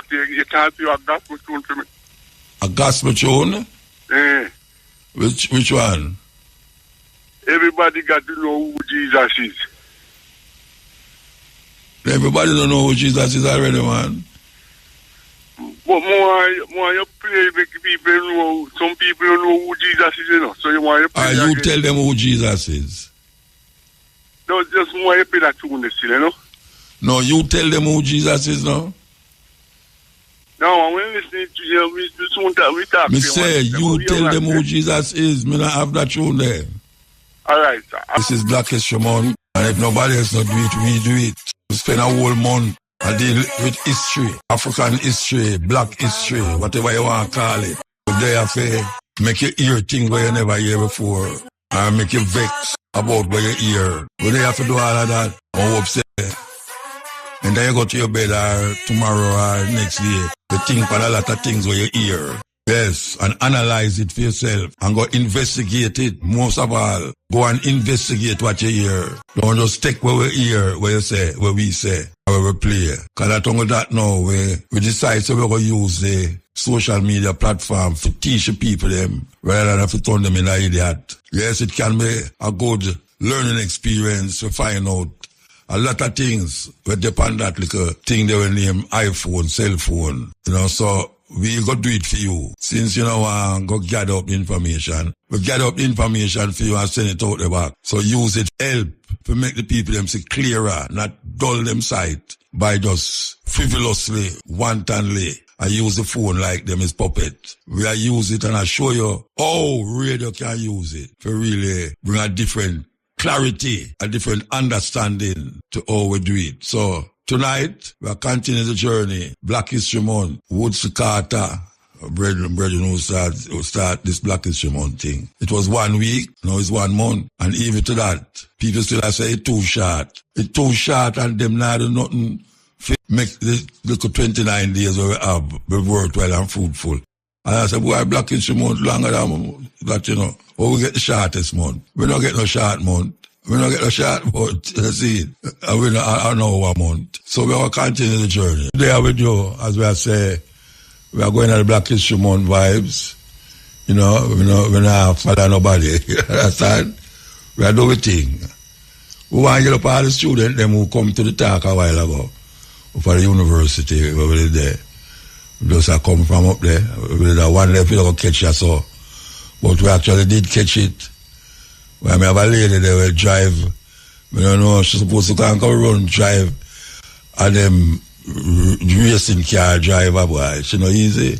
talk to you a gospel tune for me. A gospel tune? Eh. Which one? Everybody got to know who Jesus is. Everybody don't know who Jesus is already, man. But more you play, make people know. Some people don't know who Jesus is, you know. So you want to play. You tell them who Jesus is. No, just more you play that tune, you know. No, you tell them who Jesus is now. No, when listening to you, we talk. Me say, you tell them who Jesus is. Me not have that tune there. All right. This is Black History Month, and if nobody else not do it, we do it. We spend a whole month and deal with history, African history, black history, whatever you want to call it. But they have to make you hear things where you never hear before, and make you vex about what you hear. But they have to do all of that. I'm upset. And then you go to your bed or tomorrow or next day. You think about a lot of things where you hear. Yes, and analyze it for yourself and go investigate it. Most of all, go and investigate what you hear. Don't just take what we hear, what you say, what we say, or what we play. Because I think that now, we decide so we're going to use the social media platform to teach the people them rather than have to turn them in an idiot. Yes, it can be a good learning experience to find out a lot of things. We depend on that little thing they will name iPhone, cell phone. You know, so we go do it for you. Since you know, go gather up information. We gather up information for you and send it out the back. So use it, help to make the people them see clearer, not dull them sight by just frivolously, wantonly. I use the phone like them is puppet. We use it and I show you how radio can use it to really bring a different clarity, a different understanding to how we do it. So tonight, we are continuing the journey. Black History Month, Woodson Carter, brethren who start this Black History Month thing. It was 1 week, now it's 1 month. And even to that, people still say it's too short. It's too short and them not do nothing to make the little 29 days where we have be worthwhile and fruitful. And I said, boy, Black History Month longer than that, you know. Or we get the shortest month. We don't get no short month. We don't get no short month. You see it. And we don't know 1 month. So we will continue the journey. Today with you, as we say, we are going to the Black History Month vibes. You know, we not follow nobody. You understand? We are doing thing. We want to get up all the students them who come to the talk a while ago. For the university, where we there. Just I come from up there. We did one left, we don't catch us so. But we actually did catch it. When I have a lady there will drive. I don't know, she's supposed to come run, drive. And them racing car driver, boy. She not easy.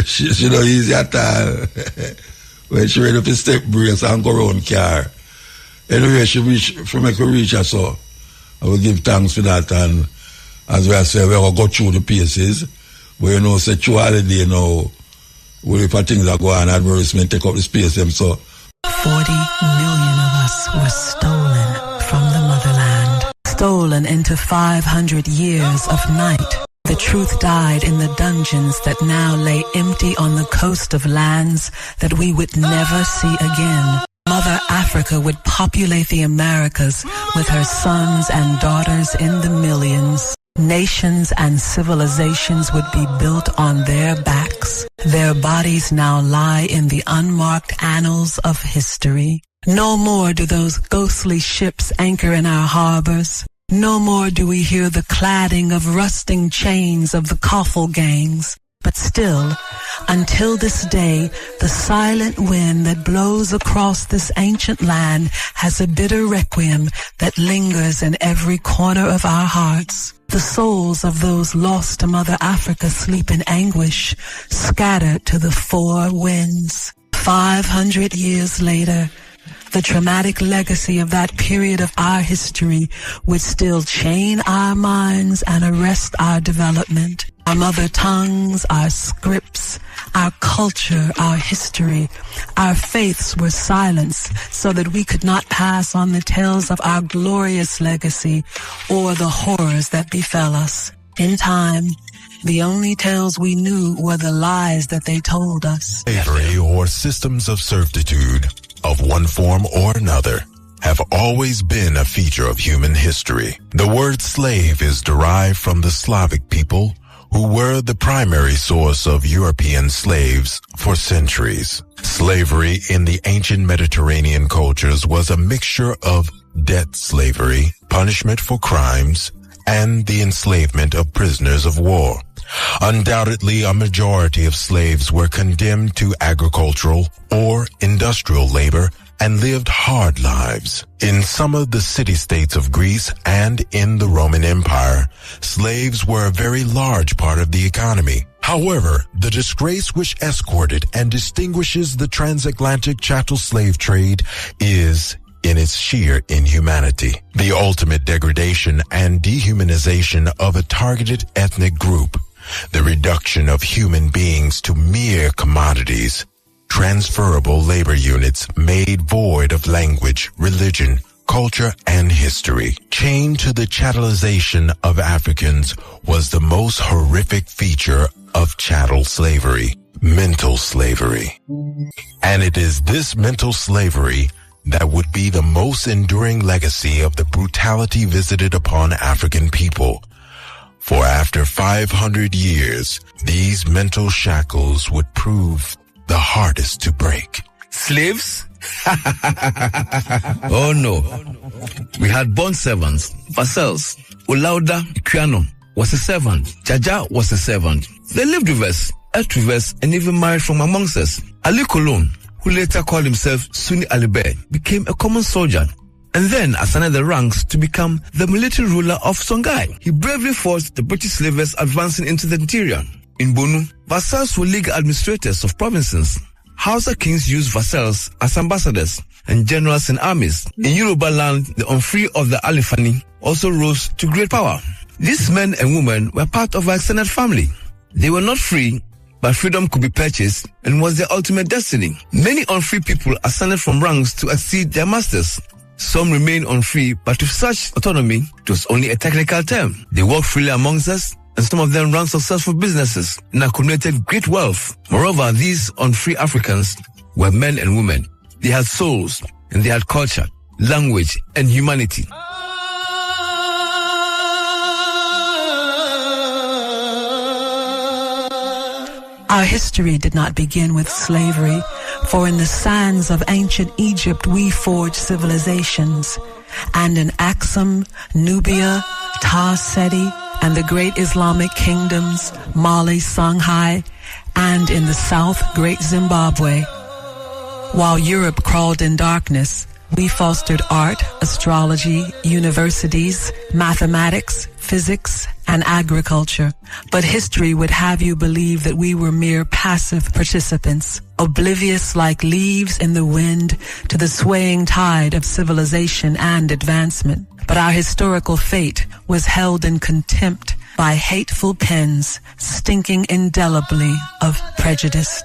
She not easy at all. When she ready to step brace and go around car. Anyway, she make her reach us so. I will give thanks for that. And as we say, we will go through the paces. But you know, say through holiday now, well, if things are going on, advertisement take up the space them, so 40 million of us were stolen from the motherland, stolen into 500 years of night. The truth died in the dungeons that now lay empty on the coast of lands that we would never see again. Mother Africa would populate the Americas with her sons and daughters in the millions. Nations and civilizations would be built on their backs. Their bodies now lie in the unmarked annals of history. No more do those ghostly ships anchor in our harbors. No more do we hear the cladding of rusting chains of the coffle gangs. But still, until this day, the silent wind that blows across this ancient land has a bitter requiem that lingers in every corner of our hearts. The souls of those lost to Mother Africa sleep in anguish, scattered to the four winds. 500 years later, the traumatic legacy of that period of our history would still chain our minds and arrest our development. Our mother tongues, our scripts, our culture, our history, our faiths were silenced so that we could not pass on the tales of our glorious legacy or the horrors that befell us. In time, the only tales we knew were the lies that they told us. Slavery or systems of servitude of one form or another have always been a feature of human history. The word slave is derived from the Slavic people who were the primary source of European slaves for centuries. Slavery in the ancient Mediterranean cultures was a mixture of debt slavery, punishment for crimes, and the enslavement of prisoners of war. Undoubtedly, a majority of slaves were condemned to agricultural or industrial labor and lived hard lives. In some of the city-states of Greece and in the Roman Empire, slaves were a very large part of the economy. However, the disgrace which escorted and distinguishes the transatlantic chattel slave trade is in its sheer inhumanity, the ultimate degradation and dehumanization of a targeted ethnic group, the reduction of human beings to mere commodities, transferable labor units made void of language, religion, culture, and history. Chained to the chattelization of Africans was the most horrific feature of chattel slavery, mental slavery. And it is this mental slavery that would be the most enduring legacy of the brutality visited upon African people. For after 500 years, these mental shackles would prove the hardest to break. Slaves? Oh no. We had bond servants, vassals. Olauda Ikuano was a servant. Jaja was a servant. They lived with us, ate with us, and even married from amongst us. Ali Colon, who later called himself Sunni Alibe, became a common soldier and then ascended the ranks to become the military ruler of Songhai. He bravely fought the British slavers advancing into the interior. In Bonu, vassals were legal administrators of provinces. Hausa kings used vassals as ambassadors and generals in armies. In Yoruba land, the unfree of the Alifani also rose to great power. These men and women were part of our extended family. They were not free, but freedom could be purchased and was their ultimate destiny. Many unfree people ascended from ranks to exceed their masters. Some remained unfree, but with such autonomy, it was only a technical term. They walked freely amongst us, and some of them ran successful businesses and accumulated great wealth. Moreover, these unfree Africans were men and women. They had souls, and they had culture, language, and humanity. Our history did not begin with slavery, for in the sands of ancient Egypt we forged civilizations, and in Axum, Nubia, Ta-Seti, and the great Islamic kingdoms, Mali, Songhai, and in the south, great Zimbabwe. While Europe crawled in darkness, we fostered art, astrology, universities, mathematics, physics, and agriculture. But history would have you believe that we were mere passive participants, oblivious like leaves in the wind to the swaying tide of civilization and advancement. But our historical fate was held in contempt by hateful pens, stinking indelibly of prejudice.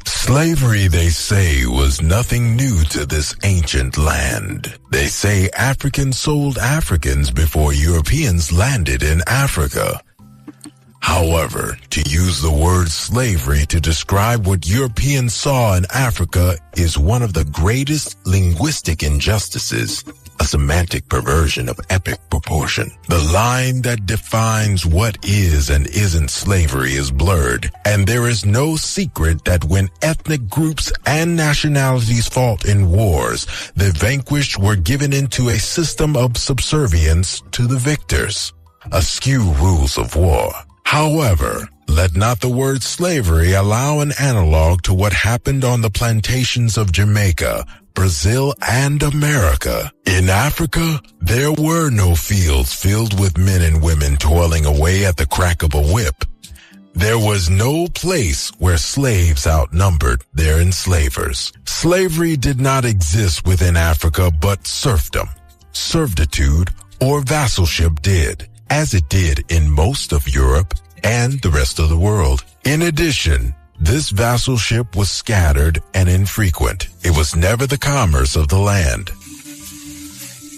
Slavery, they say, was nothing new to this ancient land. They say Africans sold Africans before Europeans landed in Africa. However, to use the word slavery to describe what Europeans saw in Africa is one of the greatest linguistic injustices, a semantic perversion of epic proportion. The line that defines what is and isn't slavery is blurred, and there is no secret that when ethnic groups and nationalities fought in wars, the vanquished were given into a system of subservience to the victors. Askew rules of war. However, let not the word slavery allow an analog to what happened on the plantations of Jamaica, Brazil, and America. In Africa, there were no fields filled with men and women toiling away at the crack of a whip. There was no place where slaves outnumbered their enslavers. Slavery did not exist within Africa, but serfdom, servitude, or vassalship did, as it did in most of Europe and the rest of the world. In addition, this vassalship was scattered and infrequent. It was never the commerce of the land.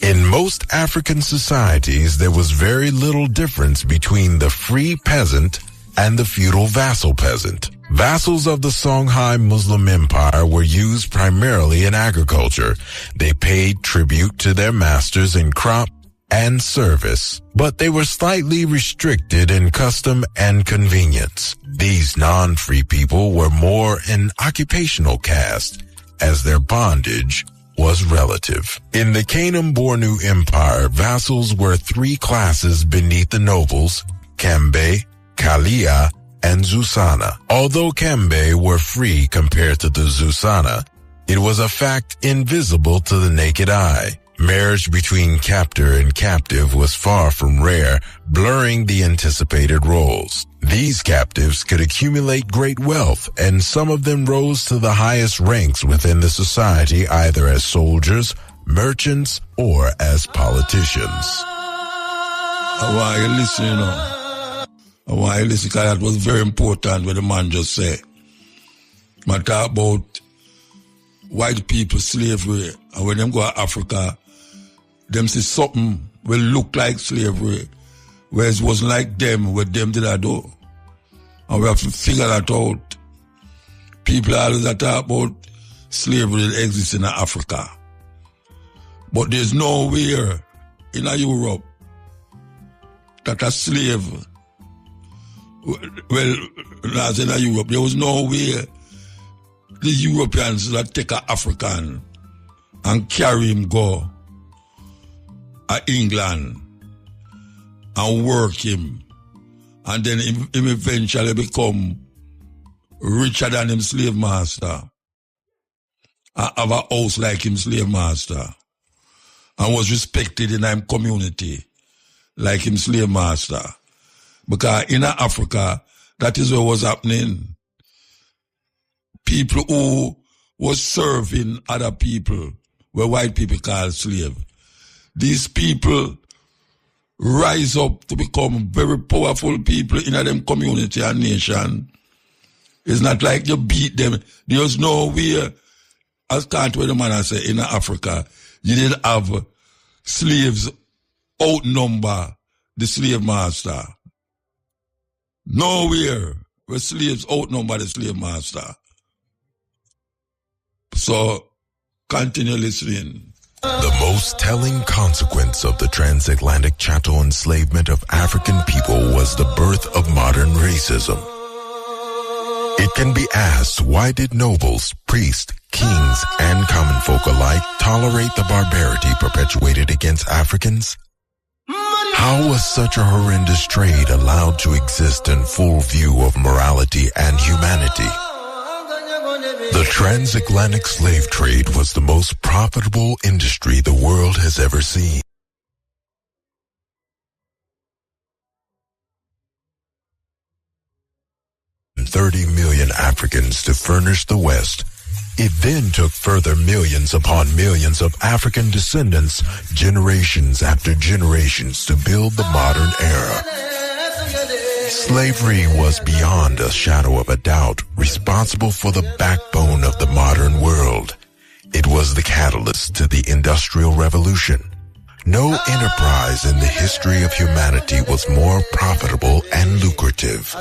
In most African societies, there was very little difference between the free peasant and the feudal vassal peasant. Vassals of the Songhai Muslim Empire were used primarily in agriculture. They paid tribute to their masters in crop, and service, but they were slightly restricted in custom and convenience. These non-free people were more an occupational caste, as their bondage was relative. In the Kanem-Bornu Empire, vassals were three classes beneath the nobles: Kembe, Kalia, and Zusana. Although Kembe were free compared to the Zusana, it was a fact invisible to the naked eye. Marriage between captor and captive was far from rare, blurring the anticipated roles. These captives could accumulate great wealth, and some of them rose to the highest ranks within the society, either as soldiers, merchants, or as politicians. I want you to listen, you know. I want you to listen, because that was very important what the man just said. I talk about white people slavery, and when them go to Africa, them see something will look like slavery, whereas it wasn't like them, what them did I do. And we have to figure that out. People always talk about slavery that exists in Africa. But there's nowhere in Europe that a slave, well, not in Europe, there was nowhere the Europeans that take an African and carry him go England and work him, and then him eventually become richer than him slave master and have a house like him slave master and was respected in him community like him slave master. Because in Africa, that is what was happening. People who was serving other people were white people called slave. These people rise up to become very powerful people in them community and nation. It's not like you beat them. There's nowhere, as can't wait the man I say, in Africa, you didn't have slaves outnumber the slave master. Nowhere where slaves outnumber the slave master. So, continue listening. The most telling consequence of the transatlantic chattel enslavement of African people was the birth of modern racism. It can be asked, why did nobles, priests, kings, and common folk alike tolerate the barbarity perpetuated against Africans? How was such a horrendous trade allowed to exist in full view of morality and humanity? The transatlantic slave trade was the most profitable industry the world has ever seen. And 30 million Africans to furnish the West. It then took further millions upon millions of African descendants, generations after generations, to build the modern era. Slavery was beyond a shadow of a doubt responsible for the backbone of the modern world. It was the catalyst to the Industrial Revolution. No enterprise in the history of humanity was more profitable and lucrative.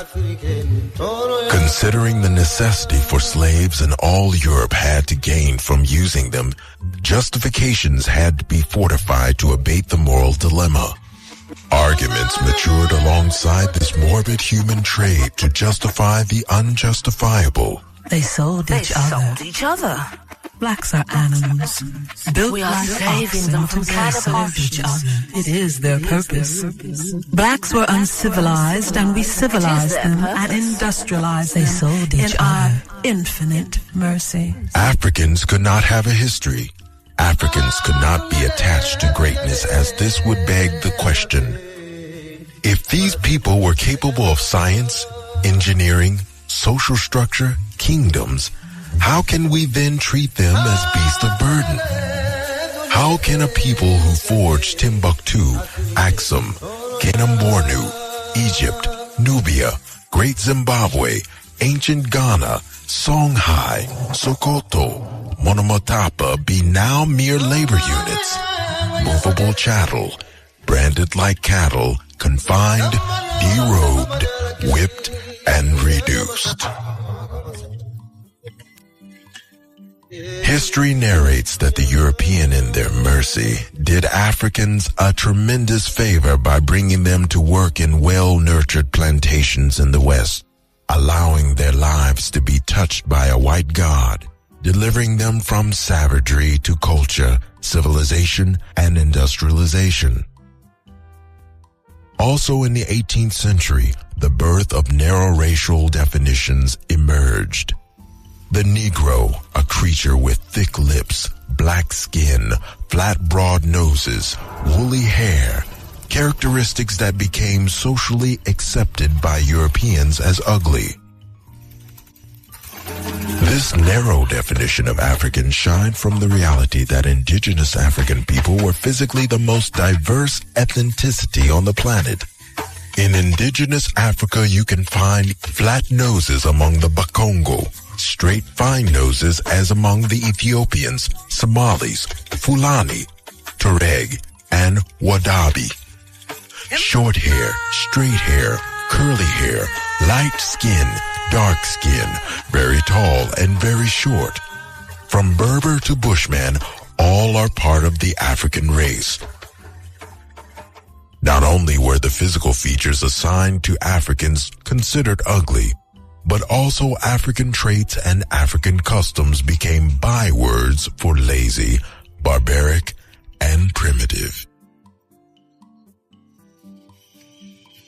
Considering the necessity for slaves and all Europe had to gain from using them, justifications had to be fortified to abate the moral dilemma. Arguments matured alongside this morbid human trade to justify the unjustifiable. They sold each other. Blacks are animals, built We are like saving them from serve each other. It is their purpose. Blacks were uncivilized, and we civilized them and industrialized them. They sold each other. Our infinite mercy. Africans could not have a history. Africans could not be attached to greatness, as this would beg the question: if these people were capable of science, engineering, social structure, kingdoms, how can we then treat them as beasts of burden? How can a people who forged Timbuktu, Axum, Kanem-Bornu, Egypt, Nubia, Great Zimbabwe, ancient Ghana, Songhai, Sokoto, Monomotapa be now mere labor units, movable chattel, branded like cattle, confined, derobed, whipped, and reduced? History narrates that the European, in their mercy, did Africans a tremendous favor by bringing them to work in well-nurtured plantations in the West, allowing their lives to be touched by a white god, delivering them from savagery to culture, civilization, and industrialization. Also in the 18th century, the birth of narrow racial definitions emerged. The Negro, a creature with thick lips, black skin, flat broad noses, woolly hair, characteristics that became socially accepted by Europeans as ugly. This narrow definition of African shined from the reality that indigenous African people were physically the most diverse ethnicity on the planet. In indigenous Africa, you can find flat noses among the Bakongo, straight fine noses as among the Ethiopians, Somalis, Fulani, Tuareg, and Wadabi. Short hair, straight hair, curly hair, light skin, dark skin, very tall and very short. From Berber to Bushman, all are part of the African race. Not only were the physical features assigned to Africans considered ugly, but also African traits and African customs became bywords for lazy, barbaric, and primitive.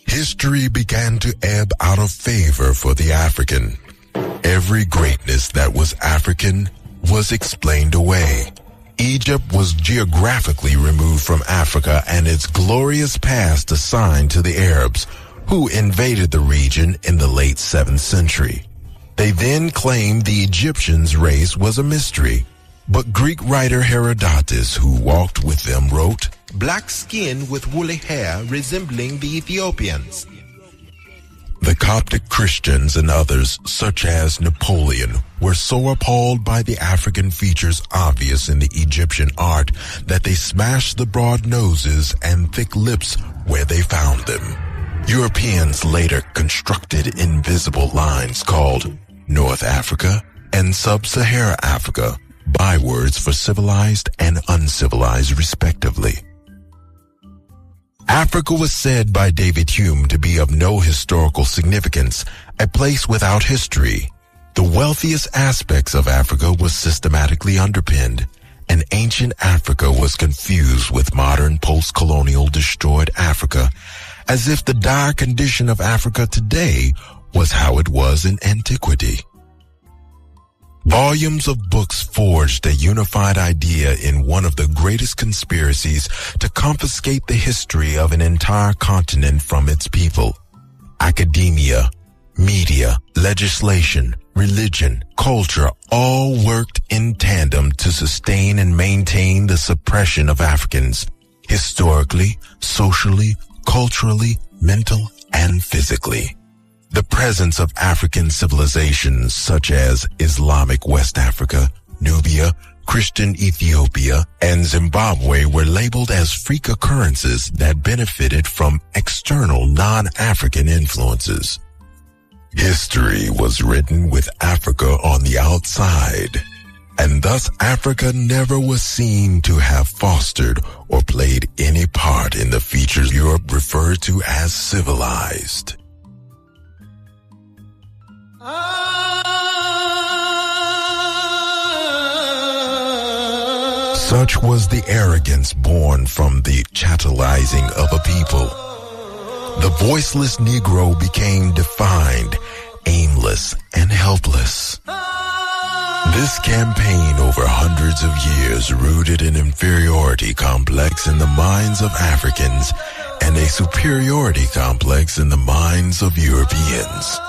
History began to ebb out of favor for the African. Every greatness that was African was explained away. Egypt was geographically removed from Africa and its glorious past assigned to the Arabs, who invaded the region in the late 7th century. They then claimed the Egyptians' race was a mystery, but Greek writer Herodotus, who walked with them, wrote, "Black skin with woolly hair resembling the Ethiopians." The Coptic Christians and others, such as Napoleon, were so appalled by the African features obvious in the Egyptian art that they smashed the broad noses and thick lips where they found them. Europeans later constructed invisible lines called North Africa and Sub-Sahara Africa, bywords for civilized and uncivilized respectively. Africa was said by David Hume to be of no historical significance, a place without history. The wealthiest aspects of Africa was systematically underpinned, and ancient Africa was confused with modern post-colonial destroyed Africa, as if the dire condition of Africa today was how it was in antiquity. Volumes of books forged a unified idea in one of the greatest conspiracies to confiscate the history of an entire continent from its people. Academia, media, legislation, religion, culture all worked in tandem to sustain and maintain the suppression of Africans, historically, socially, culturally, mental, and physically. The presence of African civilizations such as Islamic West Africa, Nubia, Christian Ethiopia, and Zimbabwe were labeled as freak occurrences that benefited from external non-African influences. History was written with Africa on the outside, and thus Africa never was seen to have fostered or played any part in the features Europe referred to as civilized. Such was the arrogance born from the chattelizing of a people. The voiceless Negro became defined, aimless, and helpless. This campaign over hundreds of years rooted an inferiority complex in the minds of Africans and a superiority complex in the minds of Europeans.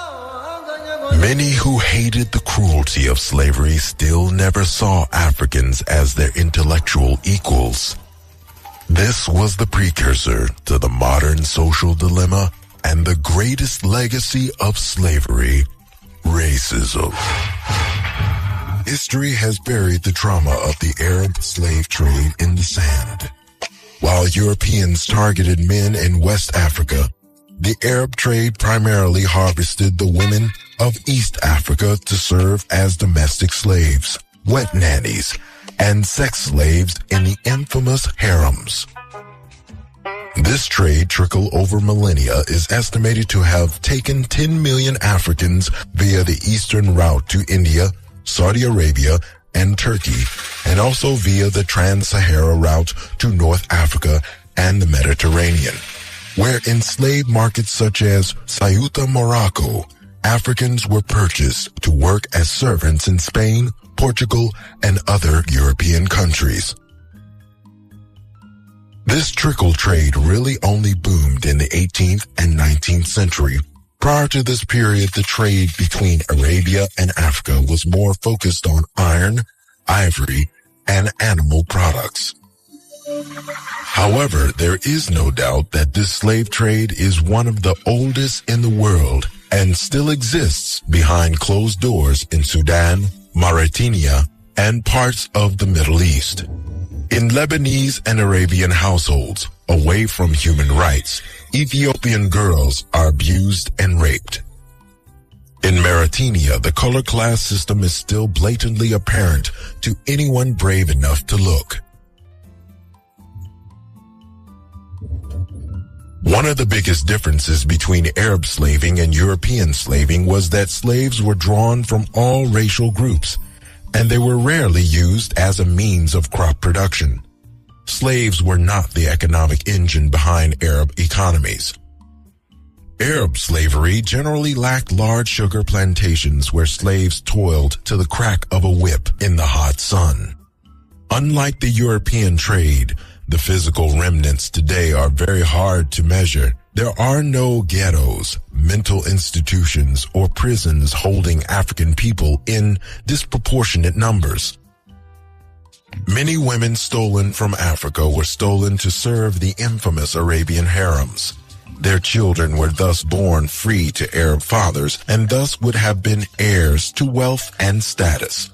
Many who hated the cruelty of slavery still never saw Africans as their intellectual equals. This was the precursor to the modern social dilemma and the greatest legacy of slavery, racism. History has buried the trauma of the Arab slave trade in the sand. While Europeans targeted men in West Africa, the Arab trade primarily harvested the women of East Africa to serve as domestic slaves. wet nannies, and sex slaves in the infamous harems. This trade trickle over millennia is estimated to have taken 10 million Africans via the eastern route to India, Saudi Arabia, and Turkey, and also via the Trans-Sahara route to North Africa and the Mediterranean, where in slave markets such as Ceuta, Morocco, Africans were purchased to work as servants in Spain, Portugal, and other European countries. This trickle trade really only boomed in the 18th and 19th century. Prior to this period, the trade between Arabia and Africa was more focused on iron, ivory, and animal products. However, there is no doubt that this slave trade is one of the oldest in the world and still exists behind closed doors in Sudan, Mauritania, and parts of the Middle East. In Lebanese and Arabian households, away from human rights, Ethiopian girls are abused and raped. In Mauritania, the color class system is still blatantly apparent to anyone brave enough to look. One of the biggest differences between Arab slaving and European slaving was that slaves were drawn from all racial groups, and they were rarely used as a means of crop production. Slaves were not the economic engine behind Arab economies. Arab slavery generally lacked large sugar plantations where slaves toiled to the crack of a whip in the hot sun. Unlike the European trade, the physical remnants today are very hard to measure. There are no ghettos, mental institutions, or prisons holding African people in disproportionate numbers. Many women stolen from Africa were stolen to serve the infamous Arabian harems. Their children were thus born free to Arab fathers and thus would have been heirs to wealth and status.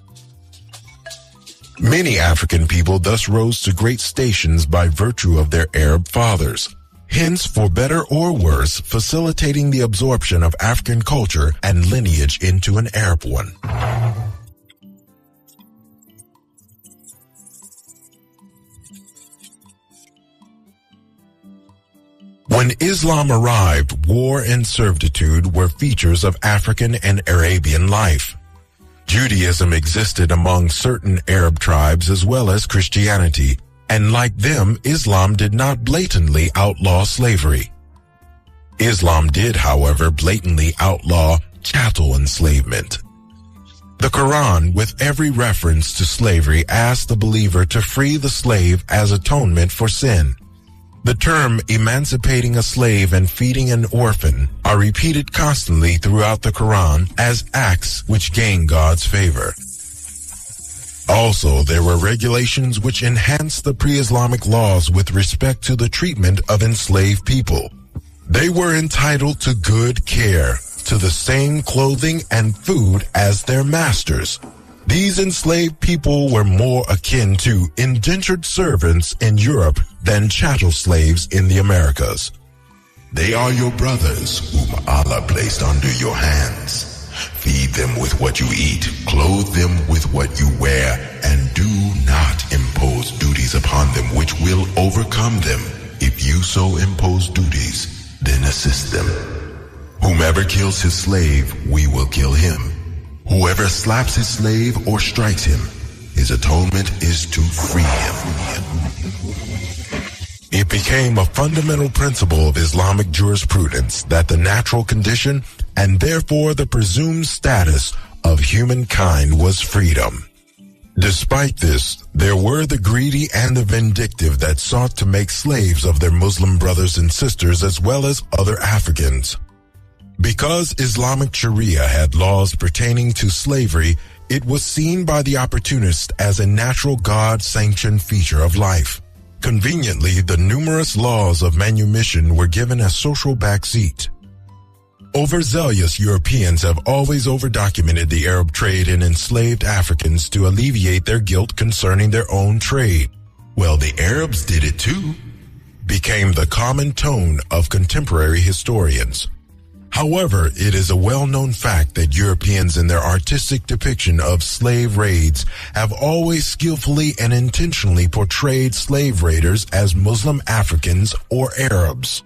Many African people thus rose to great stations by virtue of their Arab fathers, hence, for better or worse, facilitating the absorption of African culture and lineage into an Arab one. When Islam arrived, war and servitude were features of African and Arabian life. Judaism existed among certain Arab tribes as well as Christianity, and like them, Islam did not blatantly outlaw slavery. Islam did, however, blatantly outlaw chattel enslavement. The Quran, with every reference to slavery, asked the believer to free the slave as atonement for sin. The term emancipating a slave and feeding an orphan are repeated constantly throughout the Quran as acts which gain God's favor. Also, there were regulations which enhanced the pre-Islamic laws with respect to the treatment of enslaved people. They were entitled to good care, to the same clothing and food as their masters. These enslaved people were more akin to indentured servants in Europe than chattel slaves in the Americas. They are your brothers whom Allah placed under your hands. Feed them with what you eat, clothe them with what you wear, and do not impose duties upon them which will overcome them. If you so impose duties, then assist them. Whomever kills his slave, we will kill him. Whoever slaps his slave or strikes him, his atonement is to free him. It became a fundamental principle of Islamic jurisprudence that the natural condition and therefore the presumed status of humankind was freedom. Despite this, there were the greedy and the vindictive that sought to make slaves of their Muslim brothers and sisters as well as other Africans. Because Islamic Sharia had laws pertaining to slavery, it was seen by the opportunist as a natural God-sanctioned feature of life. Conveniently, the numerous laws of manumission were given a social backseat. Overzealous Europeans have always overdocumented the Arab trade in enslaved Africans to alleviate their guilt concerning their own trade. Well, the Arabs did it too, became the common tone of contemporary historians. However, it is a well-known fact that Europeans in their artistic depiction of slave raids have always skillfully and intentionally portrayed slave raiders as Muslim Africans or Arabs.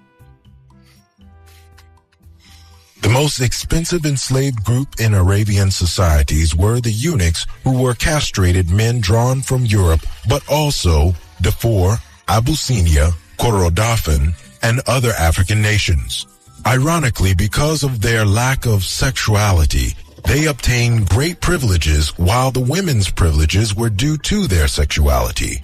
The most expensive enslaved group in Arabian societies were the eunuchs, who were castrated men drawn from Europe, but also Darfur, Abyssinia, Kordofan, and other African nations. Ironically, because of their lack of sexuality, they obtained great privileges while the women's privileges were due to their sexuality.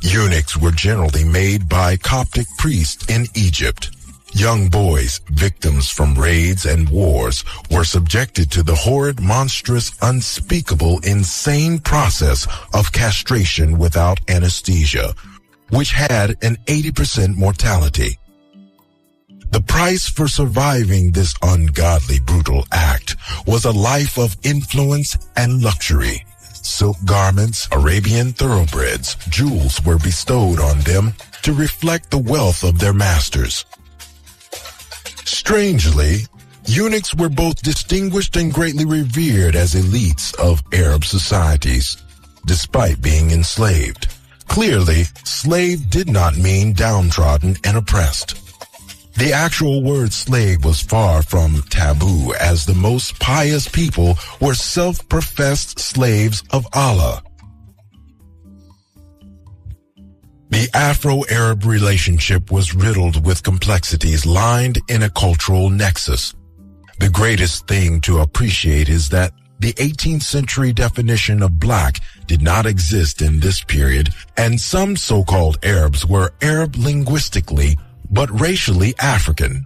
Eunuchs were generally made by Coptic priests in Egypt. Young boys, victims from raids and wars, were subjected to the horrid, monstrous, unspeakable, insane process of castration without anesthesia, which had an 80% mortality. The price for surviving this ungodly, brutal act was a life of influence and luxury. Silk garments, Arabian thoroughbreds, jewels were bestowed on them to reflect the wealth of their masters. Strangely, eunuchs were both distinguished and greatly revered as elites of Arab societies, despite being enslaved. Clearly, slave did not mean downtrodden and oppressed. The actual word slave was far from taboo, as the most pious people were self-professed slaves of Allah. The Afro-Arab relationship was riddled with complexities lined in a cultural nexus. The greatest thing to appreciate is that the 18th century definition of black did not exist in this period, and some so-called Arabs were Arab linguistically, but racially African.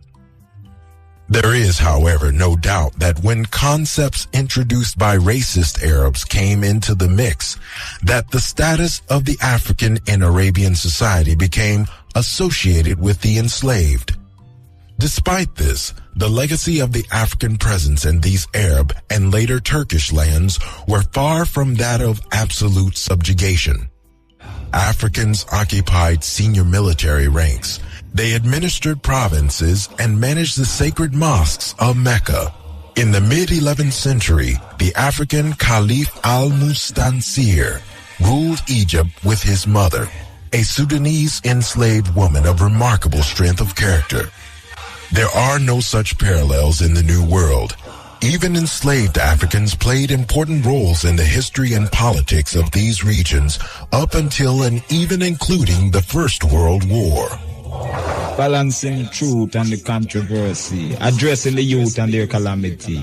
There is, however, no doubt that when concepts introduced by racist Arabs came into the mix, that the status of the African in Arabian society became associated with the enslaved. Despite this, the legacy of the African presence in these Arab and later Turkish lands were far from that of absolute subjugation. Africans occupied senior military ranks. They administered provinces and managed the sacred mosques of Mecca. In the mid-11th century, the African Caliph al-Mustansir ruled Egypt with his mother, a Sudanese enslaved woman of remarkable strength of character. There are no such parallels in the New World. Even enslaved Africans played important roles in the history and politics of these regions up until and even including the First World War. Balancing truth and the controversy, addressing the youth and their calamity,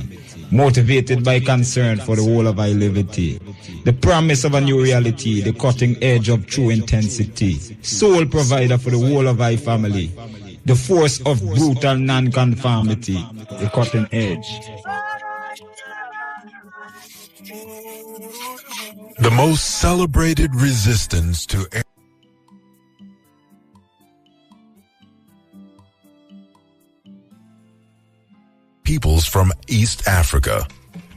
motivated by concern for the whole of our liberty, the promise of a new reality, the cutting edge of true intensity, sole provider for the whole of our family, the force of brutal non-conformity, the cutting edge. The most celebrated resistance to peoples from East Africa.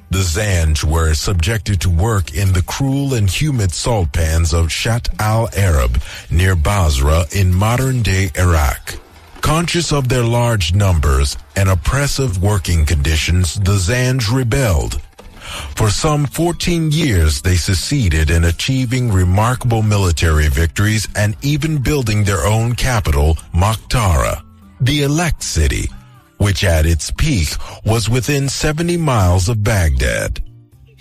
The Zanj were subjected to work in the cruel and humid salt pans of Shat al-Arab near Basra in modern-day Iraq. Conscious of their large numbers and oppressive working conditions, the Zanj rebelled. For some 14 years, they succeeded in achieving remarkable military victories and even building their own capital, Mukhtara, the Elect City, which at its peak was within 70 miles of Baghdad.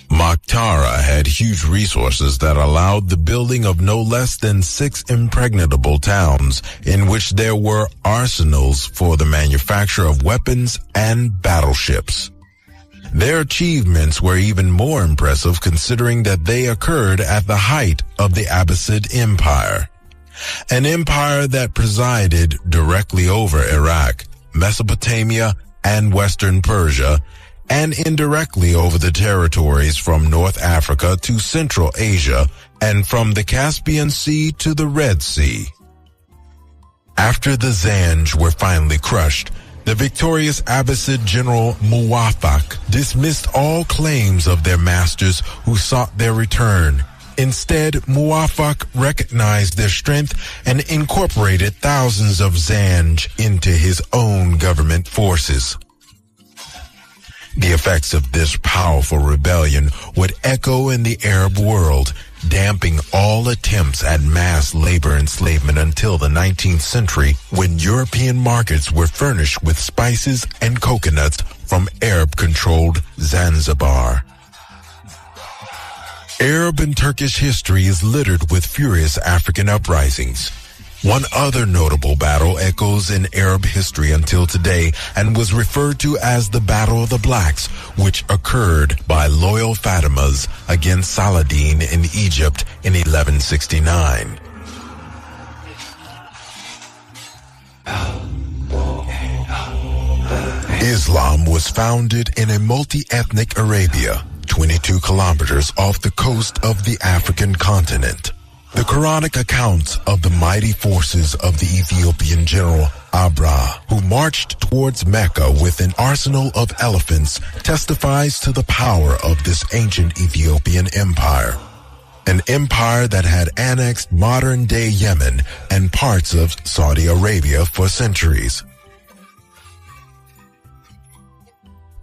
Mukhtara had huge resources that allowed the building of no less than 6 impregnable towns in which there were arsenals for the manufacture of weapons and battleships. Their achievements were even more impressive considering that they occurred at the height of the Abbasid Empire, an empire that presided directly over Iraq, Mesopotamia, and Western Persia, and indirectly over the territories from North Africa to Central Asia and from the Caspian Sea to the Red Sea. After the Zanj were finally crushed, the victorious Abbasid general Muwaffaq dismissed all claims of their masters who sought their return. Instead, Muwaffaq recognized their strength and incorporated thousands of Zanj into his own government forces. The effects of this powerful rebellion would echo in the Arab world, damping all attempts at mass labor enslavement until the 19th century, when European markets were furnished with spices and coconuts from Arab-controlled Zanzibar. Arab and Turkish history is littered with furious African uprisings. One other notable battle echoes in Arab history until today and was referred to as the Battle of the Blacks, which occurred by loyal Fatimas against Saladin in Egypt in 1169. Islam was founded in a multi-ethnic Arabia, 22 kilometers off the coast of the African continent. The Quranic accounts of the mighty forces of the Ethiopian general Abra, who marched towards Mecca with an arsenal of elephants, testifies to the power of this ancient Ethiopian empire. An empire that had annexed modern-day Yemen and parts of Saudi Arabia for centuries.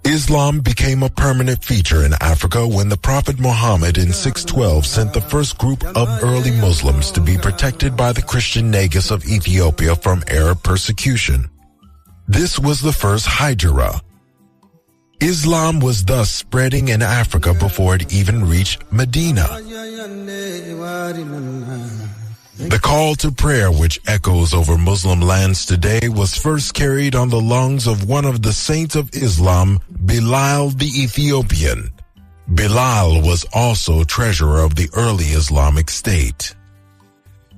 Islam became a permanent feature in Africa when the Prophet Muhammad in 612 sent the first group of early Muslims to be protected by the Christian Negus of Ethiopia from Arab persecution. This was the first Hijra. Islam was thus spreading in Africa before it even reached Medina. The call to prayer, which echoes over Muslim lands today, was first carried on the lungs of one of the saints of Islam, Bilal the Ethiopian. Bilal was also treasurer of the early Islamic State.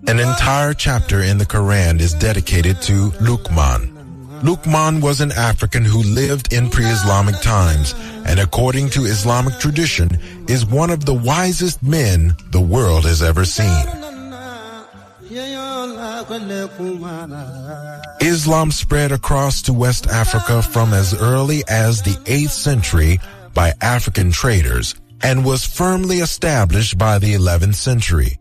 An entire chapter in the Quran is dedicated to Luqman. Luqman was an African who lived in pre-Islamic times, and according to Islamic tradition, is one of the wisest men the world has ever seen. Islam spread across to West Africa from as early as the 8th century by African traders and was firmly established by the 11th century.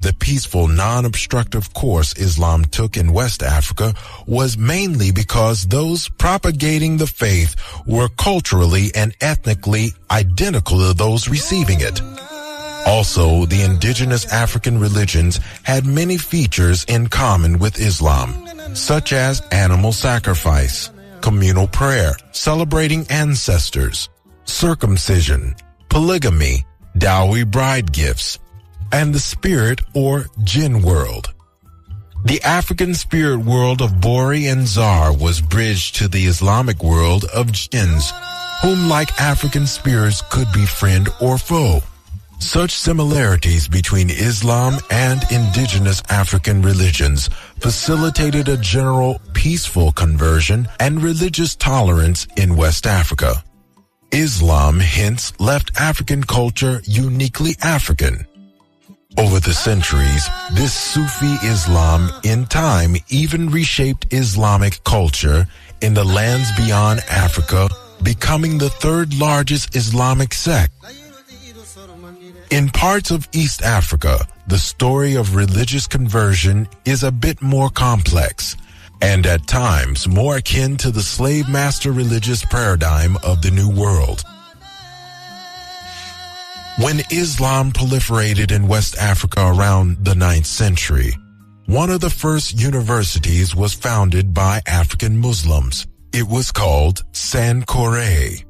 The peaceful, non-obstructive course Islam took in West Africa was mainly because those propagating the faith were culturally and ethnically identical to those receiving it. Also, the indigenous African religions had many features in common with Islam, such as animal sacrifice, communal prayer, celebrating ancestors, circumcision, polygamy, dowry bride gifts, and the spirit or jinn world. The African spirit world of Bori and Zar was bridged to the Islamic world of jinns, whom like African spirits could be friend or foe. Such similarities between Islam and indigenous African religions facilitated a general peaceful conversion and religious tolerance in West Africa. Islam hence left African culture uniquely African. Over the centuries, this Sufi Islam in time even reshaped Islamic culture in the lands beyond Africa, becoming the third largest Islamic sect. In parts of East Africa, the story of religious conversion is a bit more complex, and at times more akin to the slave master religious paradigm of the New World. When Islam proliferated in West Africa around the 9th century, one of the first universities was founded by African Muslims. It was called Sankore.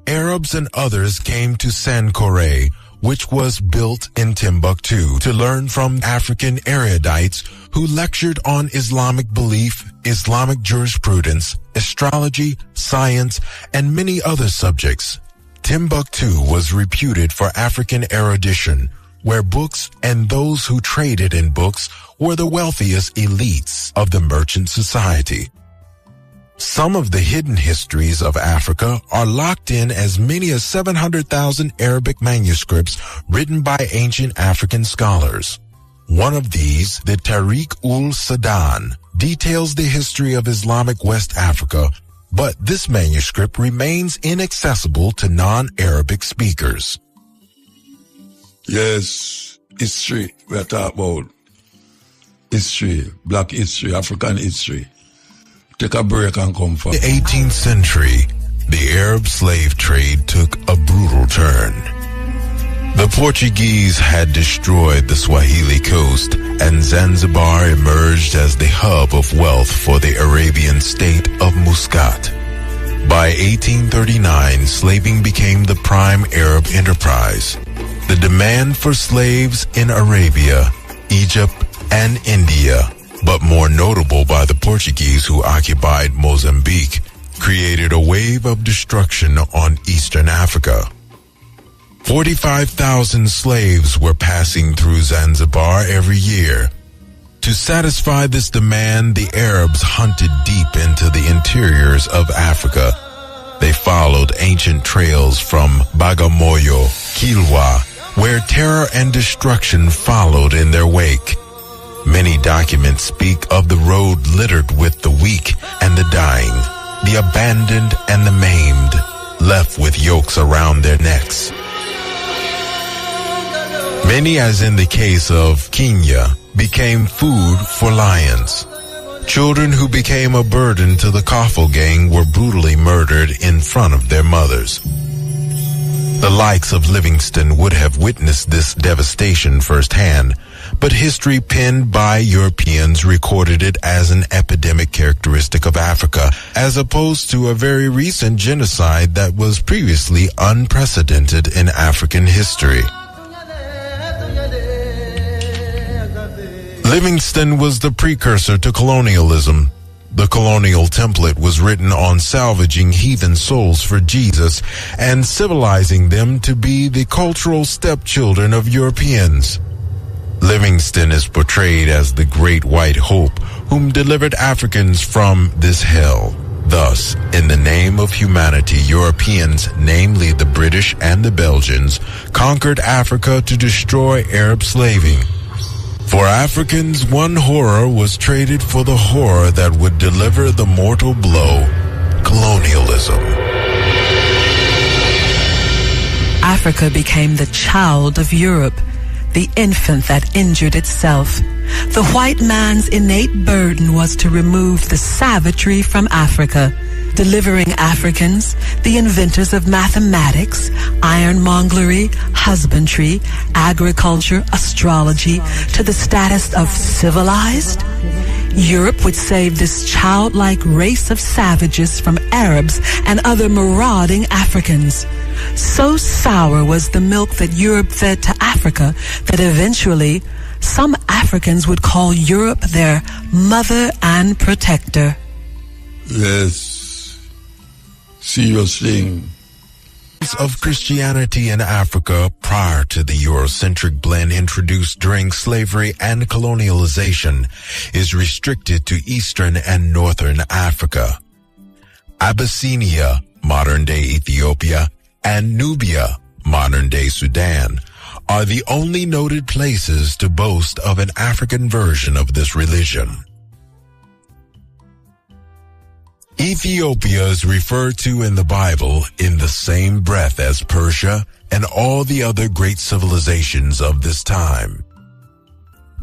Arabs and others came to Sankore, which was built in Timbuktu, to learn from African erudites who lectured on Islamic belief, Islamic jurisprudence, astrology, science, and many other subjects. Timbuktu was reputed for African erudition, where books and those who traded in books were the wealthiest elites of the merchant society. Some of the hidden histories of Africa are locked in as many as 700,000 Arabic manuscripts written by ancient African scholars. One of these, the Tariq-ul-Sadan, details the history of Islamic West Africa, but this manuscript remains inaccessible to non-Arabic speakers. Yes, history we are talking about. History, black history, African history. Take a break and come for the 18th century, the Arab slave trade took a brutal turn. The Portuguese had destroyed the Swahili coast, and Zanzibar emerged as the hub of wealth for the Arabian state of Muscat. By 1839, slaving became the prime Arab enterprise. The demand for slaves in Arabia, Egypt, and India, but more notable by the Portuguese who occupied Mozambique, created a wave of destruction on Eastern Africa. 45,000 slaves were passing through Zanzibar every year. To satisfy this demand, the Arabs hunted deep into the interiors of Africa. They followed ancient trails from Bagamoyo, Kilwa, where terror and destruction followed in their wake. Many documents speak of the road littered with the weak and the dying, the abandoned and the maimed, left with yokes around their necks. Many, as in the case of Kenya, became food for lions. Children who became a burden to the Kafo gang were brutally murdered in front of their mothers. The likes of Livingstone would have witnessed this devastation firsthand, but history penned by Europeans recorded it as an epidemic characteristic of Africa, as opposed to a very recent genocide that was previously unprecedented in African history. Livingstone was the precursor to colonialism. The colonial template was written on salvaging heathen souls for Jesus and civilizing them to be the cultural stepchildren of Europeans. Livingstone is portrayed as the great white hope whom delivered Africans from this hell. Thus, in the name of humanity, Europeans, namely the British and the Belgians, conquered Africa to destroy Arab slaving. For Africans, one horror was traded for the horror that would deliver the mortal blow, colonialism. Africa became the child of Europe, the infant that injured itself. The white man's innate burden was to remove the savagery from Africa, delivering Africans, the inventors of mathematics, ironmongery, husbandry, agriculture, astrology, to the status of civilized. Europe would save this childlike race of savages from Arabs and other marauding Africans. So sour was the milk that Europe fed to Africa that eventually some Africans would call Europe their mother and protector. Yes. Serious thing. Of Christianity in Africa prior to the Eurocentric blend introduced during slavery and colonialization is restricted to Eastern and Northern Africa. Abyssinia, modern-day Ethiopia, and Nubia, modern-day Sudan, are the only noted places to boast of an African version of this religion. Ethiopia is referred to in the Bible in the same breath as Persia and all the other great civilizations of this time.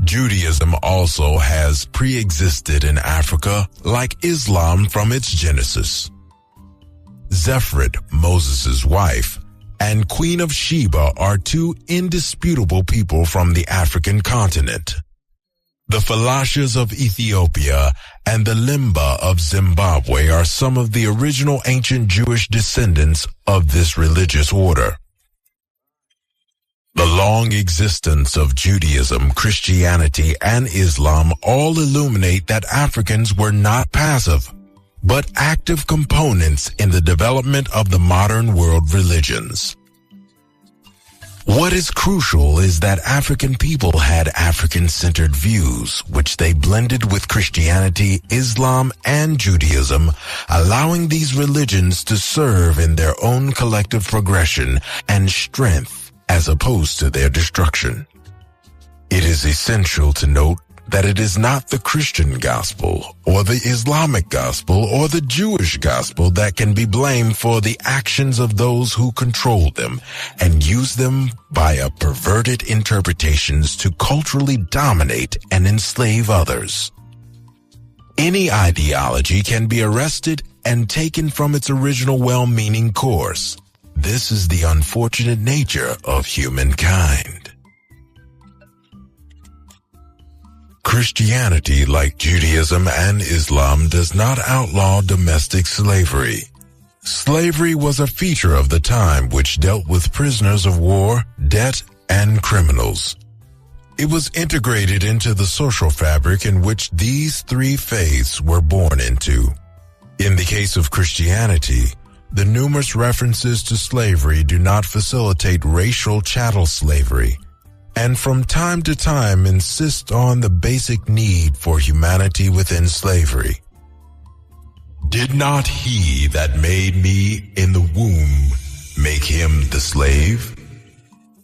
Judaism also has pre-existed in Africa like Islam from its genesis. Zephret, Moses' wife, and Queen of Sheba are two indisputable people from the African continent. The Falashas of Ethiopia and the Limba of Zimbabwe are some of the original ancient Jewish descendants of this religious order. The long existence of Judaism, Christianity, and Islam all illuminate that Africans were not passive, but active components in the development of the modern world religions. What is crucial is that African people had African-centered views, which they blended with Christianity, Islam, and Judaism, allowing these religions to serve in their own collective progression and strength as opposed to their destruction. It is essential to note that it is not the Christian gospel or the Islamic gospel or the Jewish gospel that can be blamed for the actions of those who control them and use them via perverted interpretations to culturally dominate and enslave others. Any ideology can be arrested and taken from its original well-meaning course. This is the unfortunate nature of humankind. Christianity, like Judaism and Islam, does not outlaw domestic slavery. Slavery was a feature of the time which dealt with prisoners of war, debt, and criminals. It was integrated into the social fabric in which these three faiths were born into. In the case of Christianity, the numerous references to slavery do not facilitate racial chattel slavery, and from time to time insist on the basic need for humanity within slavery. Did not he that made me in the womb make him the slave?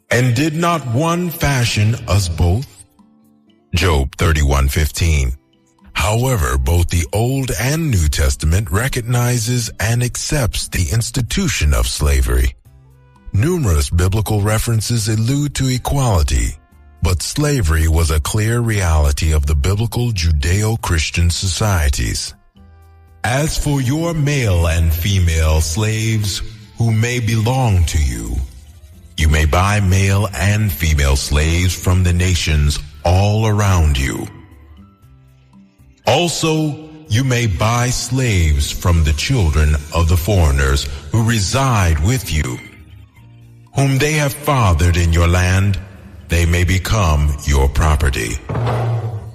And did not one fashion us both? Job 31:15. However, both the Old and New Testament recognizes and accepts the institution of slavery. Numerous biblical references allude to equality, but slavery was a clear reality of the biblical Judeo-Christian societies. As for your male and female slaves who may belong to you, you may buy male and female slaves from the nations all around you. Also, you may buy slaves from the children of the foreigners who reside with you, whom they have fathered in your land. They may become your property.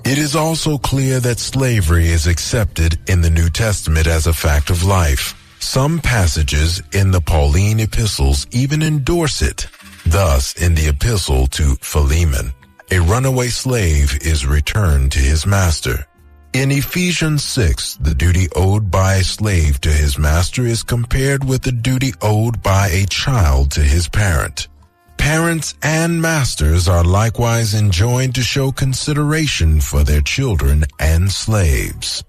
It is also clear that slavery is accepted in the New Testament as a fact of life. Some passages in the Pauline epistles even endorse it. Thus, in the epistle to Philemon, a runaway slave is returned to his master. In Ephesians 6, the duty owed by a slave to his master is compared with the duty owed by a child to his parent. Parents and masters are likewise enjoined to show consideration for their children and slaves.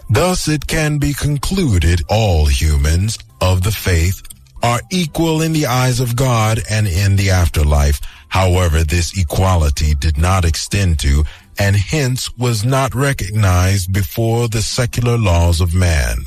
Thus, it can be concluded all humans of the faith are equal in the eyes of God and in the afterlife. However, this equality did not extend to, and hence was not recognized before the secular laws of man.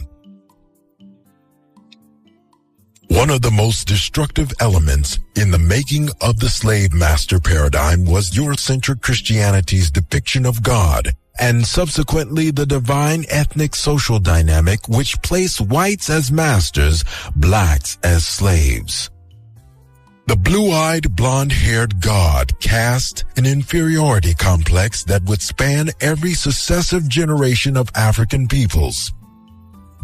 One of the most destructive elements in the making of the slave master paradigm was Eurocentric Christianity's depiction of God, and subsequently the divine ethnic social dynamic which placed whites as masters, blacks as slaves. The blue-eyed, blonde-haired God cast an inferiority complex that would span every successive generation of African peoples.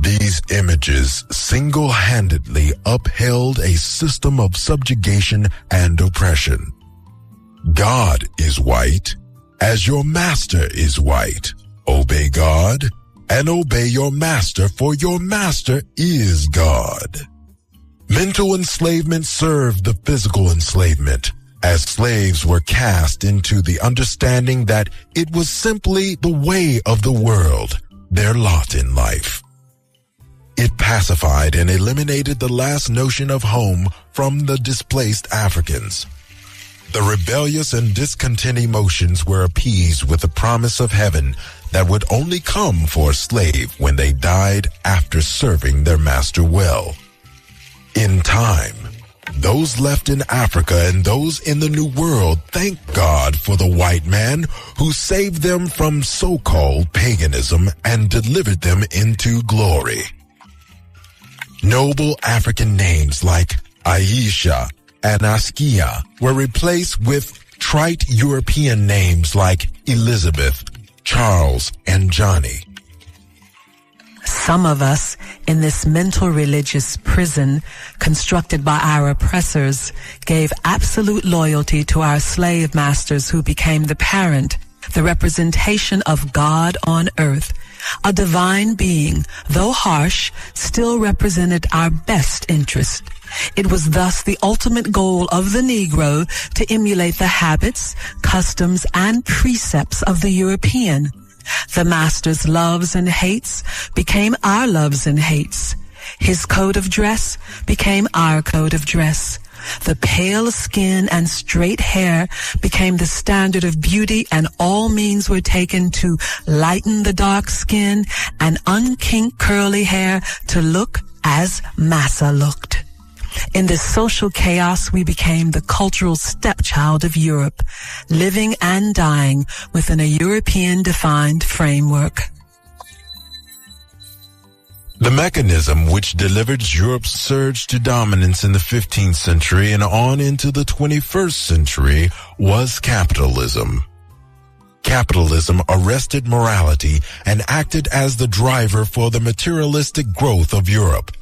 These images single-handedly upheld a system of subjugation and oppression. God is white, as your master is white. Obey God, and obey your master, for your master is God. Mental enslavement served the physical enslavement, as slaves were cast into the understanding that it was simply the way of the world, their lot in life. It pacified and eliminated the last notion of home from the displaced Africans. The rebellious and discontent emotions were appeased with the promise of heaven that would only come for a slave when they died after serving their master well. In time, those left in Africa and those in the New World thank God for the white man who saved them from so-called paganism and delivered them into glory. Noble African names like Aisha and Askia were replaced with trite European names like Elizabeth, Charles, and Johnny. Some of us in this mental religious prison constructed by our oppressors gave absolute loyalty to our slave masters who became the parent, the representation of God on earth. A divine being, though harsh, still represented our best interest. It was thus the ultimate goal of the Negro to emulate the habits, customs, and precepts of the European. The master's loves and hates became our loves and hates. His code of dress became our code of dress. The pale skin and straight hair became the standard of beauty, and all means were taken to lighten the dark skin and unkink curly hair to look as Massa looked. In this social chaos, we became the cultural stepchild of Europe, living and dying within a European-defined framework. The mechanism which delivered Europe's surge to dominance in the 15th century and on into the 21st century was capitalism. Capitalism arrested morality and acted as the driver for the materialistic growth of Europe.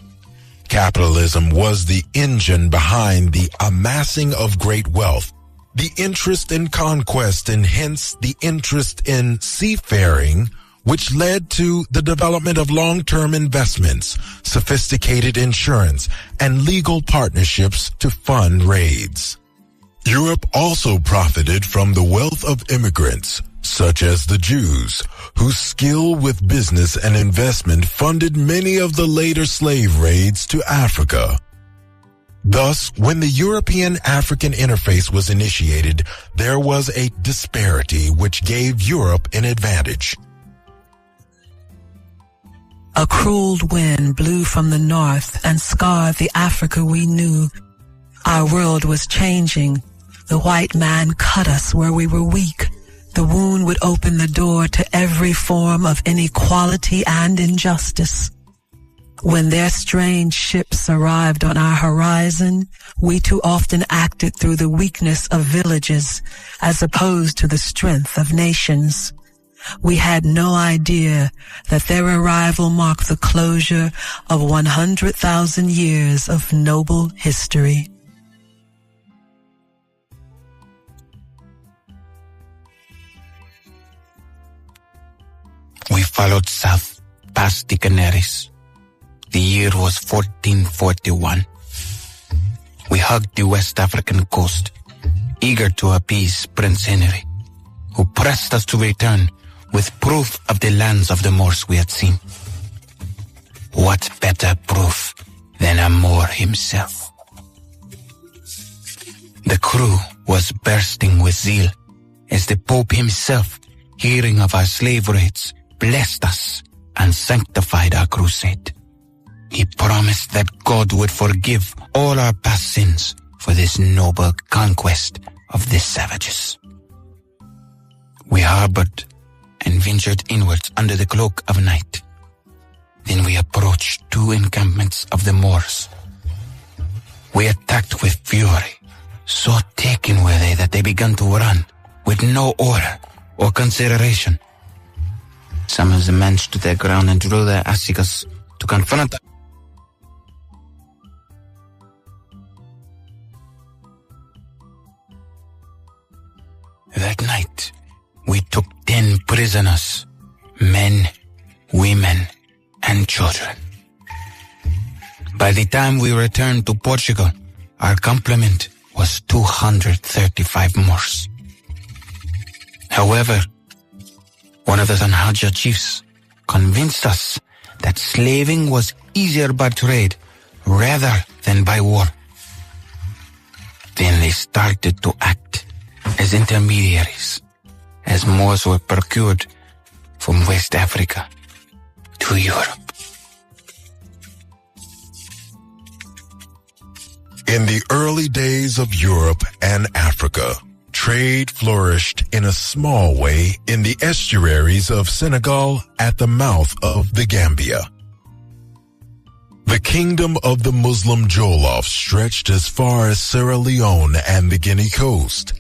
Capitalism was the engine behind the amassing of great wealth, the interest in conquest, and hence the interest in seafaring, which led to the development of long-term investments, sophisticated insurance, and legal partnerships to fund raids. Europe also profited from the wealth of immigrants, such as the Jews, whose skill with business and investment funded many of the later slave raids to Africa. Thus, when the European-African interface was initiated, there was a disparity which gave Europe an advantage. A cruel wind blew from the north and scarred the Africa we knew. Our world was changing. The white man cut us where we were weak. The wound would open the door to every form of inequality and injustice. When their strange ships arrived on our horizon, we too often acted through the weakness of villages as opposed to the strength of nations. We had no idea that their arrival marked the closure of 100,000 years of noble history. We followed south past the Canaries. The year was 1441. We hugged the West African coast, eager to appease Prince Henry, who pressed us to return with proof of the lands of the Moors we had seen. What better proof than a Moor himself? The crew was bursting with zeal as the Pope himself, hearing of our slave raids, blessed us and sanctified our crusade. He promised that God would forgive all our past sins for this noble conquest of the savages. We harbored and ventured inwards under the cloak of night. Then we approached two encampments of the Moors. We attacked with fury. So taken were they that they began to run with no order or consideration. Some of the men stood their ground and drew their assegais to confront us. That night, we took 10 prisoners, men, women, and children. By the time we returned to Portugal, our complement was 235 Moors. However, one of the Sanhaja chiefs convinced us that slaving was easier by trade rather than by war. Then they started to act as intermediaries, as Moors were procured from West Africa to Europe. In the early days of Europe and Africa, trade flourished in a small way in the estuaries of Senegal at the mouth of the Gambia. The kingdom of the Muslim Jollof stretched as far as Sierra Leone and the Guinea coast.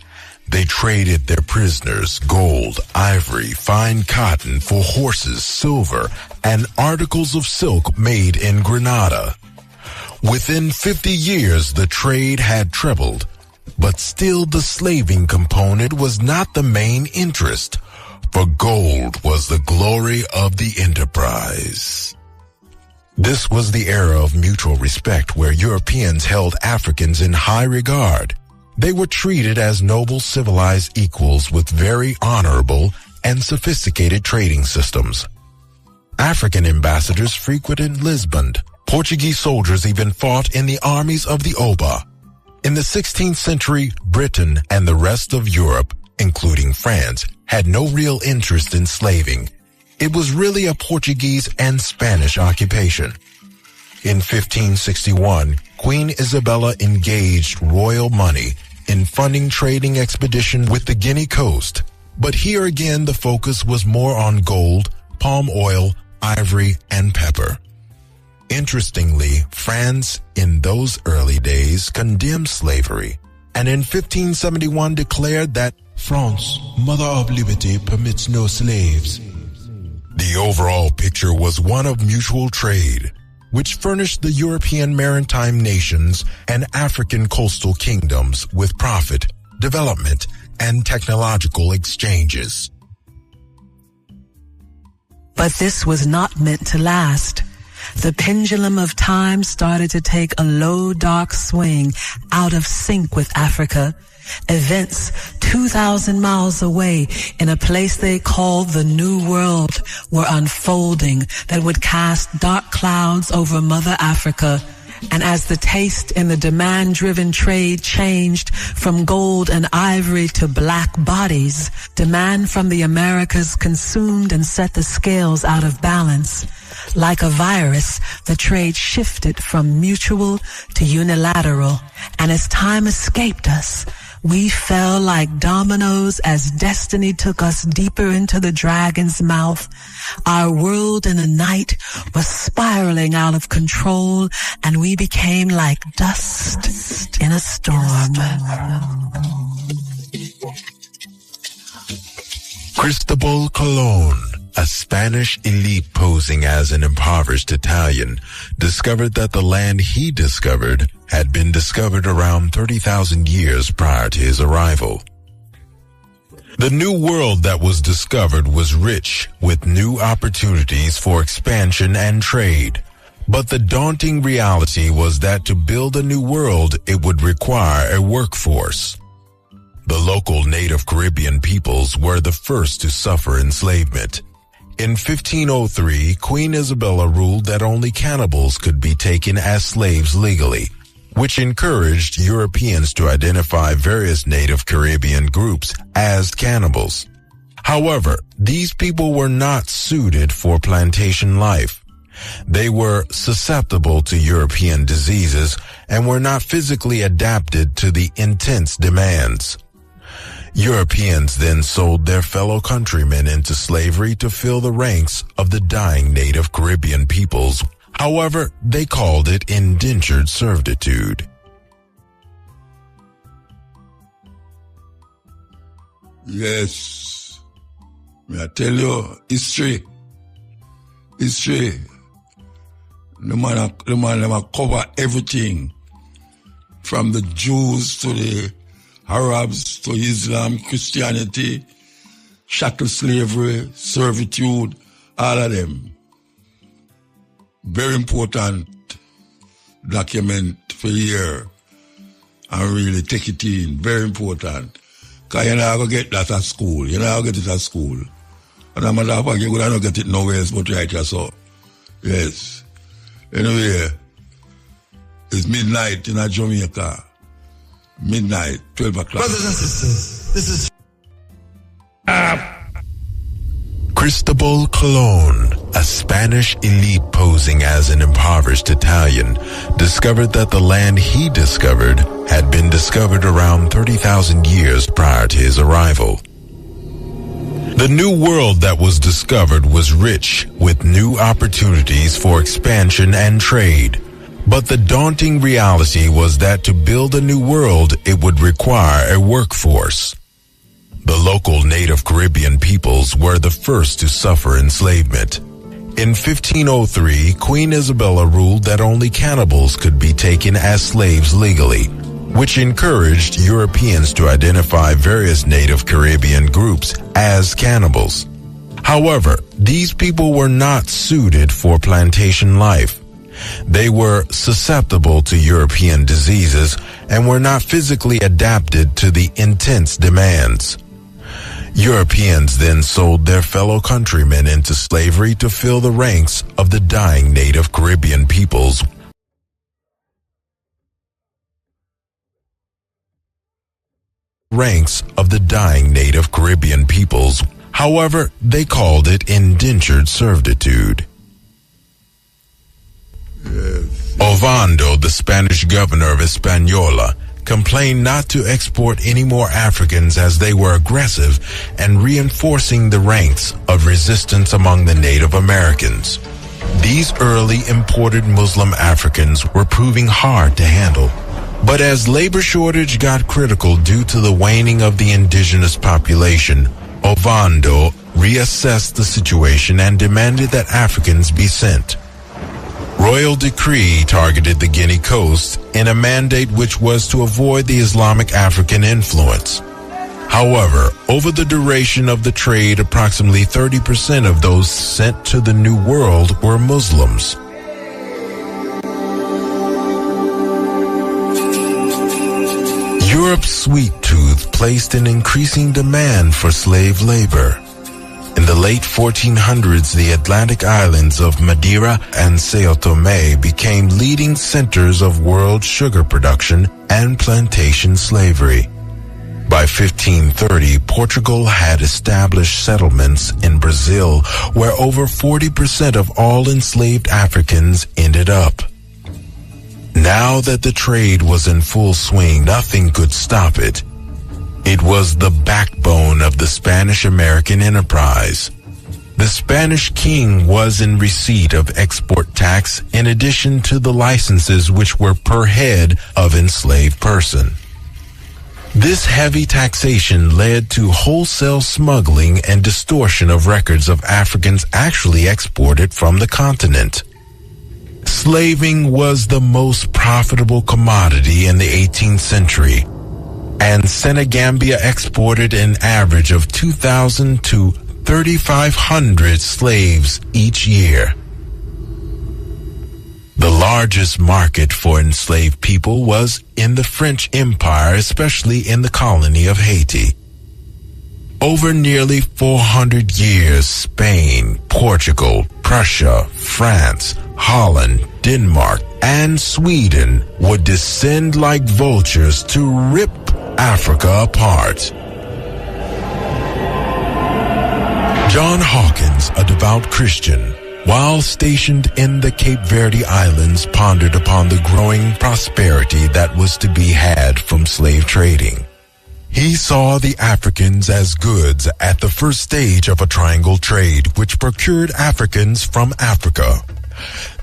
They traded their prisoners, gold, ivory, fine cotton for horses, silver, and articles of silk made in Grenada. Within 50 years, the trade had trebled, but still the slaving component was not the main interest, for gold was the glory of the enterprise. This was the era of mutual respect where Europeans held Africans in high regard. They were treated as noble civilized equals with very honorable and sophisticated trading systems. African ambassadors frequented Lisbon. Portuguese soldiers even fought in the armies of the Oba. In the 16th century, Britain and the rest of Europe, including France, had no real interest in slaving. It was really a Portuguese and Spanish occupation. In 1561, Queen Isabella engaged royal money in funding trading expedition with the Guinea coast. But here again, the focus was more on gold, palm oil, ivory, and pepper. Interestingly, France in those early days condemned slavery, and in 1571 declared that France, mother of liberty, permits no slaves. The overall picture was one of mutual trade, which furnished the European maritime nations and African coastal kingdoms with profit, development, and technological exchanges. But this was not meant to last. The pendulum of time started to take a low, dark swing out of sync with Africa. Events 2,000 miles away in a place they called the New World were unfolding that would cast dark clouds over Mother Africa. And as the taste in the demand-driven trade changed from gold and ivory to black bodies, demand from the Americas consumed and set the scales out of balance. Like a virus, the trade shifted from mutual to unilateral, and as time escaped us, we fell like dominoes as destiny took us deeper into the dragon's mouth. Our world in the night was spiraling out of control, and we became like dust in a storm. Cristobal Colon, a Spanish elite posing as an impoverished Italian, discovered that the land he discovered had been discovered around 30,000 years prior to his arrival. The new world that was discovered was rich with new opportunities for expansion and trade. But the daunting reality was that to build a new world, it would require a workforce. The local native Caribbean peoples were the first to suffer enslavement. In 1503, Queen Isabella ruled that only cannibals could be taken as slaves legally, which encouraged Europeans to identify various native Caribbean groups as cannibals. However, these people were not suited for plantation life. They were susceptible to European diseases and were not physically adapted to the intense demands. Europeans then sold their fellow countrymen into slavery to fill the ranks of the dying native Caribbean peoples. However, they called it indentured servitude. Yes. May I tell you, history. The man cover everything. From the Jews to the Arabs to Islam, Christianity, chattel slavery, servitude, all of them. Very important document for here and really take it in. Very important. Because you're not going to get that at school. You're not going to get it at school. And I'm not going to get it nowhere else but right here, so. Yes. Anyway, it's midnight in Jamaica. Midnight, 12 o'clock. Brothers and sisters, this is Cristobal Colon, a Spanish elite posing as an impoverished Italian, discovered that the land he discovered had been discovered around 30,000 years prior to his arrival. The new world that was discovered was rich with new opportunities for expansion and trade. But the daunting reality was that to build a new world, it would require a workforce. The local native Caribbean peoples were the first to suffer enslavement. In 1503, Queen Isabella ruled that only cannibals could be taken as slaves legally, which encouraged Europeans to identify various native Caribbean groups as cannibals. However, these people were not suited for plantation life. They were susceptible to European diseases and were not physically adapted to the intense demands. Europeans then sold their fellow countrymen into slavery to fill the ranks of the dying native Caribbean peoples. ranks of the dying native Caribbean peoples. However, they called it indentured servitude. Ovando, the Spanish governor of Hispaniola, complained not to export any more Africans as they were aggressive and reinforcing the ranks of resistance among the Native Americans. These early imported Muslim Africans were proving hard to handle. But as labor shortage got critical due to the waning of the indigenous population, Ovando reassessed the situation and demanded that Africans be sent. Royal decree targeted the Guinea coast in a mandate which was to avoid the Islamic African influence. However, over the duration of the trade, approximately 30% of those sent to the New World were Muslims. Europe's sweet tooth placed an increasing demand for slave labor. In the late 1400s, the Atlantic islands of Madeira and São Tomé became leading centers of world sugar production and plantation slavery. By 1530, Portugal had established settlements in Brazil where over 40% of all enslaved Africans ended up. Now that the trade was in full swing, nothing could stop it. It was the backbone of the Spanish-American enterprise. The Spanish king was in receipt of export tax in addition to the licenses which were per head of enslaved person. This heavy taxation led to wholesale smuggling and distortion of records of Africans actually exported from the continent. Slaving was the most profitable commodity in the 18th century, and Senegambia exported an average of 2,000 to 3,500 slaves each year. The largest market for enslaved people was in the French Empire, especially in the colony of Haiti. Over nearly 400 years, Spain, Portugal, Prussia, France, Holland, Denmark, and Sweden would descend like vultures to rip Africa apart. John Hawkins, a devout Christian, while stationed in the Cape Verde Islands, pondered upon the growing prosperity that was to be had from slave trading. He saw the Africans as goods at the first stage of a triangle trade which procured Africans from Africa.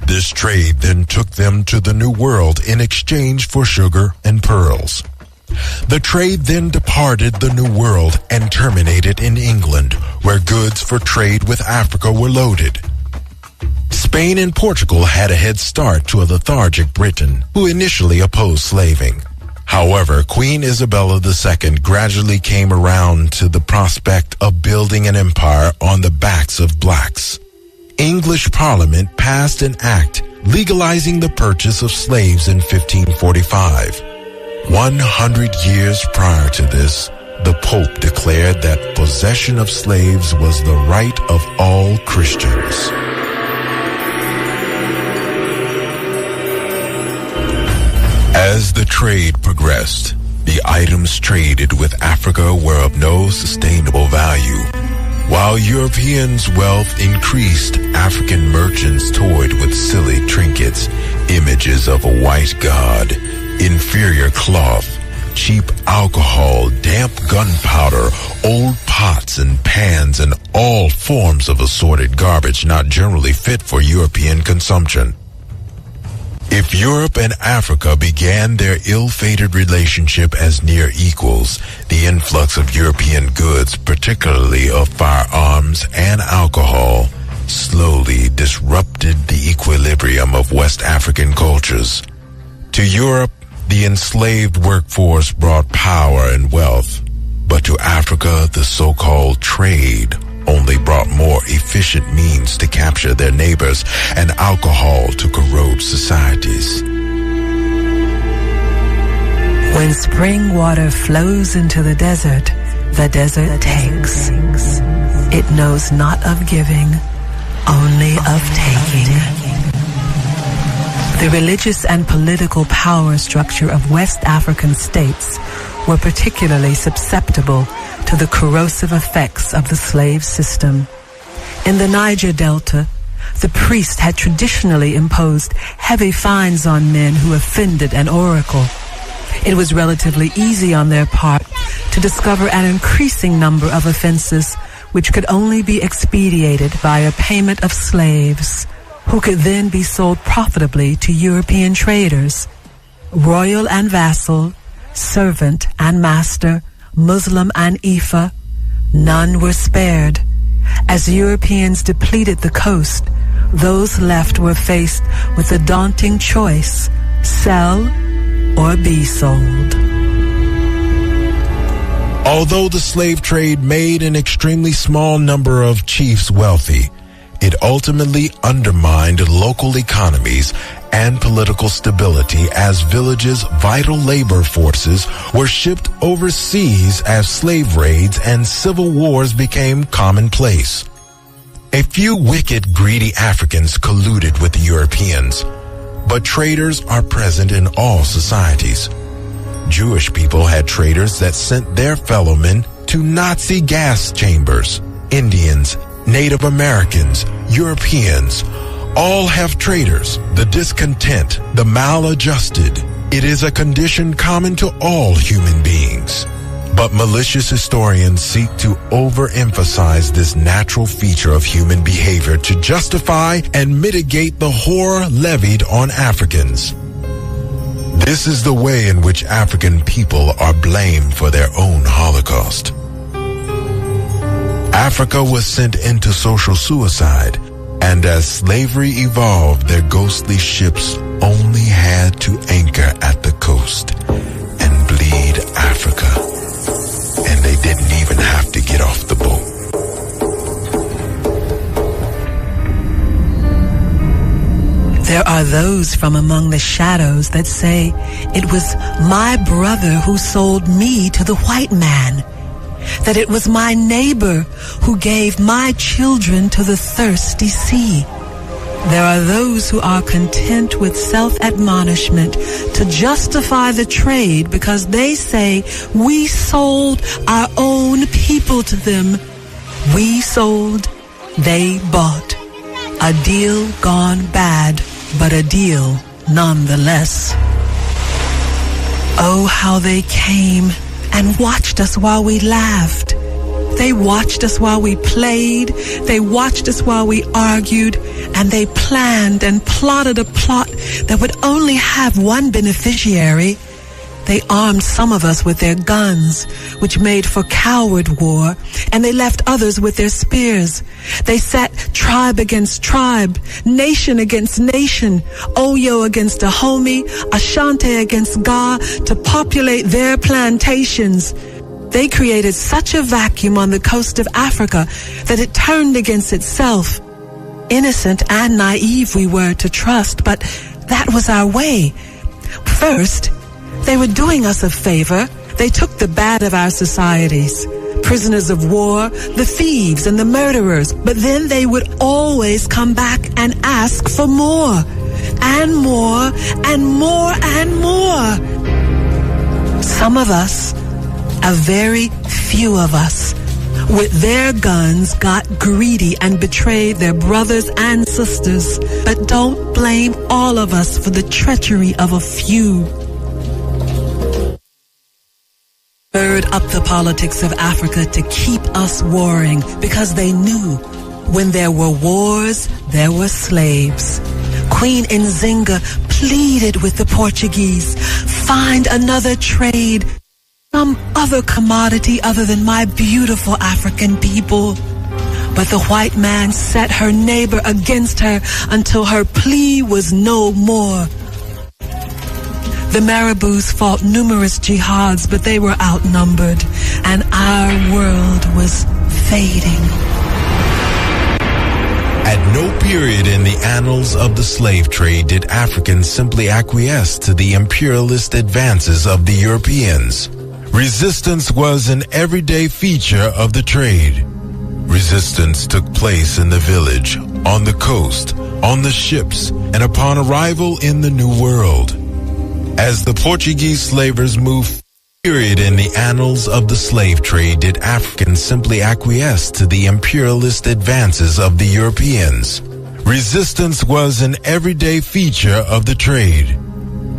This trade then took them to the New World in exchange for sugar and pearls. The trade then departed the New World and terminated in England, where goods for trade with Africa were loaded. Spain and Portugal had a head start to a lethargic Britain, who initially opposed slaving. However, Queen Isabella II gradually came around to the prospect of building an empire on the backs of blacks. English Parliament passed an act legalizing the purchase of slaves in 1545. 100 years prior to this, the Pope declared that possession of slaves was the right of all Christians. As the trade progressed, the items traded with Africa were of no sustainable value. While Europeans' wealth increased, African merchants toyed with silly trinkets, images of a white god, inferior cloth, cheap alcohol, damp gunpowder, old pots and pans, and all forms of assorted garbage not generally fit for European consumption. If Europe and Africa began their ill-fated relationship as near equals, the influx of European goods, particularly of firearms and alcohol, slowly disrupted the equilibrium of West African cultures. To Europe, the enslaved workforce brought power and wealth, but to Africa, the so-called trade only brought more efficient means to capture their neighbors and alcohol to corrode societies. When spring water flows into the desert takes. It knows not of giving, only of taking. The religious and political power structure of West African states were particularly susceptible to the corrosive effects of the slave system. In the Niger Delta, the priest had traditionally imposed heavy fines on men who offended an oracle. It was relatively easy on their part to discover an increasing number of offenses which could only be expedited by a payment of slaves, who could then be sold profitably to European traders. Royal and vassal, servant and master, Muslim and Ifa, none were spared. As Europeans depleted the coast, those left were faced with a daunting choice: sell or be sold. Although the slave trade made an extremely small number of chiefs wealthy, it ultimately undermined local economies and political stability as villages' vital labor forces were shipped overseas as slave raids and civil wars became commonplace. A few wicked, greedy Africans colluded with the Europeans, but traders are present in all societies. Jewish people had traders that sent their fellow men to Nazi gas chambers. Indians, Native Americans, Europeans, all have traders. The discontent, the maladjusted. It is a condition common to all human beings. But malicious historians seek to overemphasize this natural feature of human behavior to justify and mitigate the horror levied on Africans. This is the way in which African people are blamed for their own Holocaust. Africa was sent into social suicide, and as slavery evolved, their ghostly ships only had to anchor at the coast and bleed Africa. And they didn't even have to get off the boat. There are those from among the shadows that say, it was my brother who sold me to the white man, that it was my neighbor who gave my children to the thirsty sea. There are those who are content with self-admonishment to justify the trade because they say we sold our own people to them. We sold, they bought. A deal gone bad, but a deal nonetheless. Oh, how they came and watched us while we laughed. They watched us while we played. They watched us while we argued. And they planned and plotted a plot that would only have one beneficiary. They armed some of us with their guns, which made for coward war, and they left others with their spears. They set tribe against tribe, nation against nation, Oyo against Dahomey, Ashanti against Ga, to populate their plantations. They created such a vacuum on the coast of Africa that it turned against itself. Innocent and naive we were to trust, but that was our way. First, they were doing us a favor. They took the bad of our societies, prisoners of war, the thieves and the murderers. But then they would always come back and ask for more, and more, and more, and more. Some of us, a very few of us, with their guns got greedy and betrayed their brothers and sisters. But don't blame all of us for the treachery of a few. Stirred up the politics of Africa to keep us warring because they knew when there were wars, there were slaves. Queen Nzinga pleaded with the Portuguese, find another trade, some other commodity other than my beautiful African people. But the white man set her neighbor against her until her plea was no more. The marabouts fought numerous jihads, but they were outnumbered, and our world was fading. At no period in the annals of the slave trade did Africans simply acquiesce to the imperialist advances of the Europeans. Resistance was an everyday feature of the trade. Resistance took place in the village, on the coast, on the ships, and upon arrival in the New World. As the Portuguese slavers moved period in the annals of the slave trade did Africans simply acquiesce to the imperialist advances of the Europeans. Resistance was an everyday feature of the trade.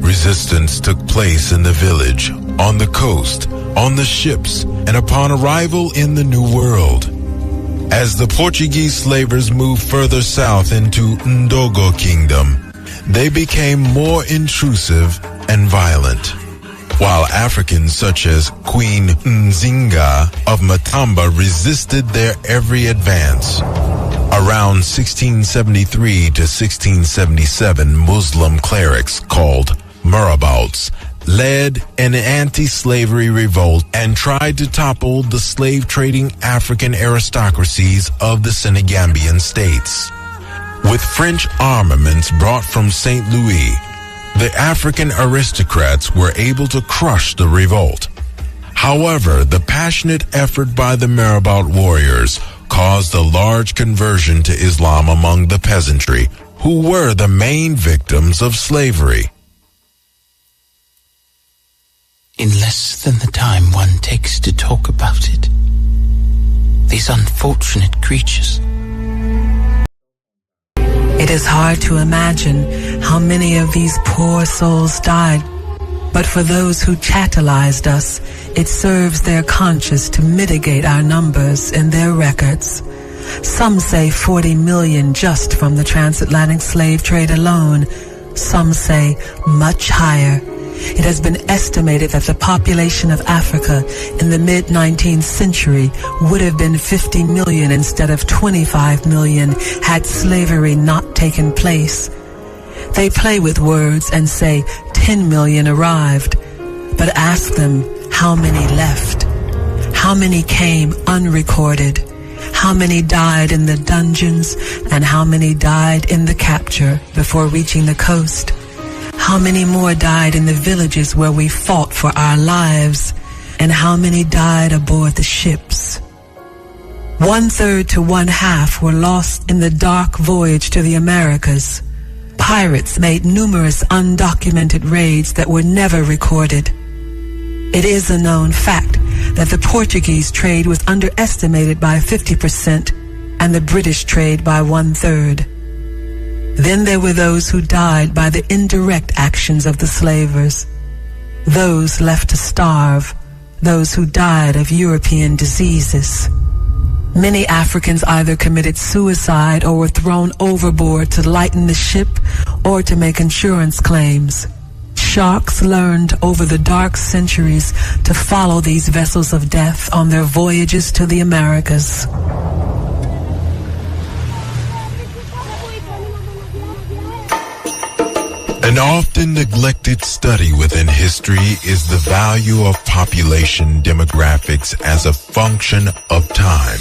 Resistance took place in the village, on the coast, on the ships, and upon arrival in the New World. As the Portuguese slavers moved further south into Ndogo Kingdom, they became more intrusive and violent. While Africans such as Queen Nzinga of Matamba resisted their every advance. Around 1673 to 1677, Muslim clerics called marabouts led an anti-slavery revolt and tried to topple the slave-trading African aristocracies of the Senegambian states. With French armaments brought from St. Louis, the African aristocrats were able to crush the revolt. However, the passionate effort by the marabout warriors caused a large conversion to Islam among the peasantry, who were the main victims of slavery. In less than the time one takes to talk about it, these unfortunate creatures. It is hard to imagine how many of these poor souls died, but for those who chattelized us, it serves their conscience to mitigate our numbers in their records. Some say 40 million just from the transatlantic slave trade alone. Some say much higher. It has been estimated that the population of Africa in the mid-19th century would have been 50 million instead of 25 million had slavery not taken place. They play with words and say 10 million arrived, but ask them how many left, how many came unrecorded, how many died in the dungeons, and how many died in the capture before reaching the coast. How many more died in the villages where we fought for our lives, and how many died aboard the ships? 1/3 to 1/2 were lost in the dark voyage to the Americas. Pirates made numerous undocumented raids that were never recorded. It is a known fact that the Portuguese trade was underestimated by 50% and the British trade by 1/3. Then there were those who died by the indirect actions of the slavers, those left to starve, those who died of European diseases. Many Africans either committed suicide or were thrown overboard to lighten the ship or to make insurance claims. Sharks learned over the dark centuries to follow these vessels of death on their voyages to the Americas. An often neglected study within history is the value of population demographics as a function of time.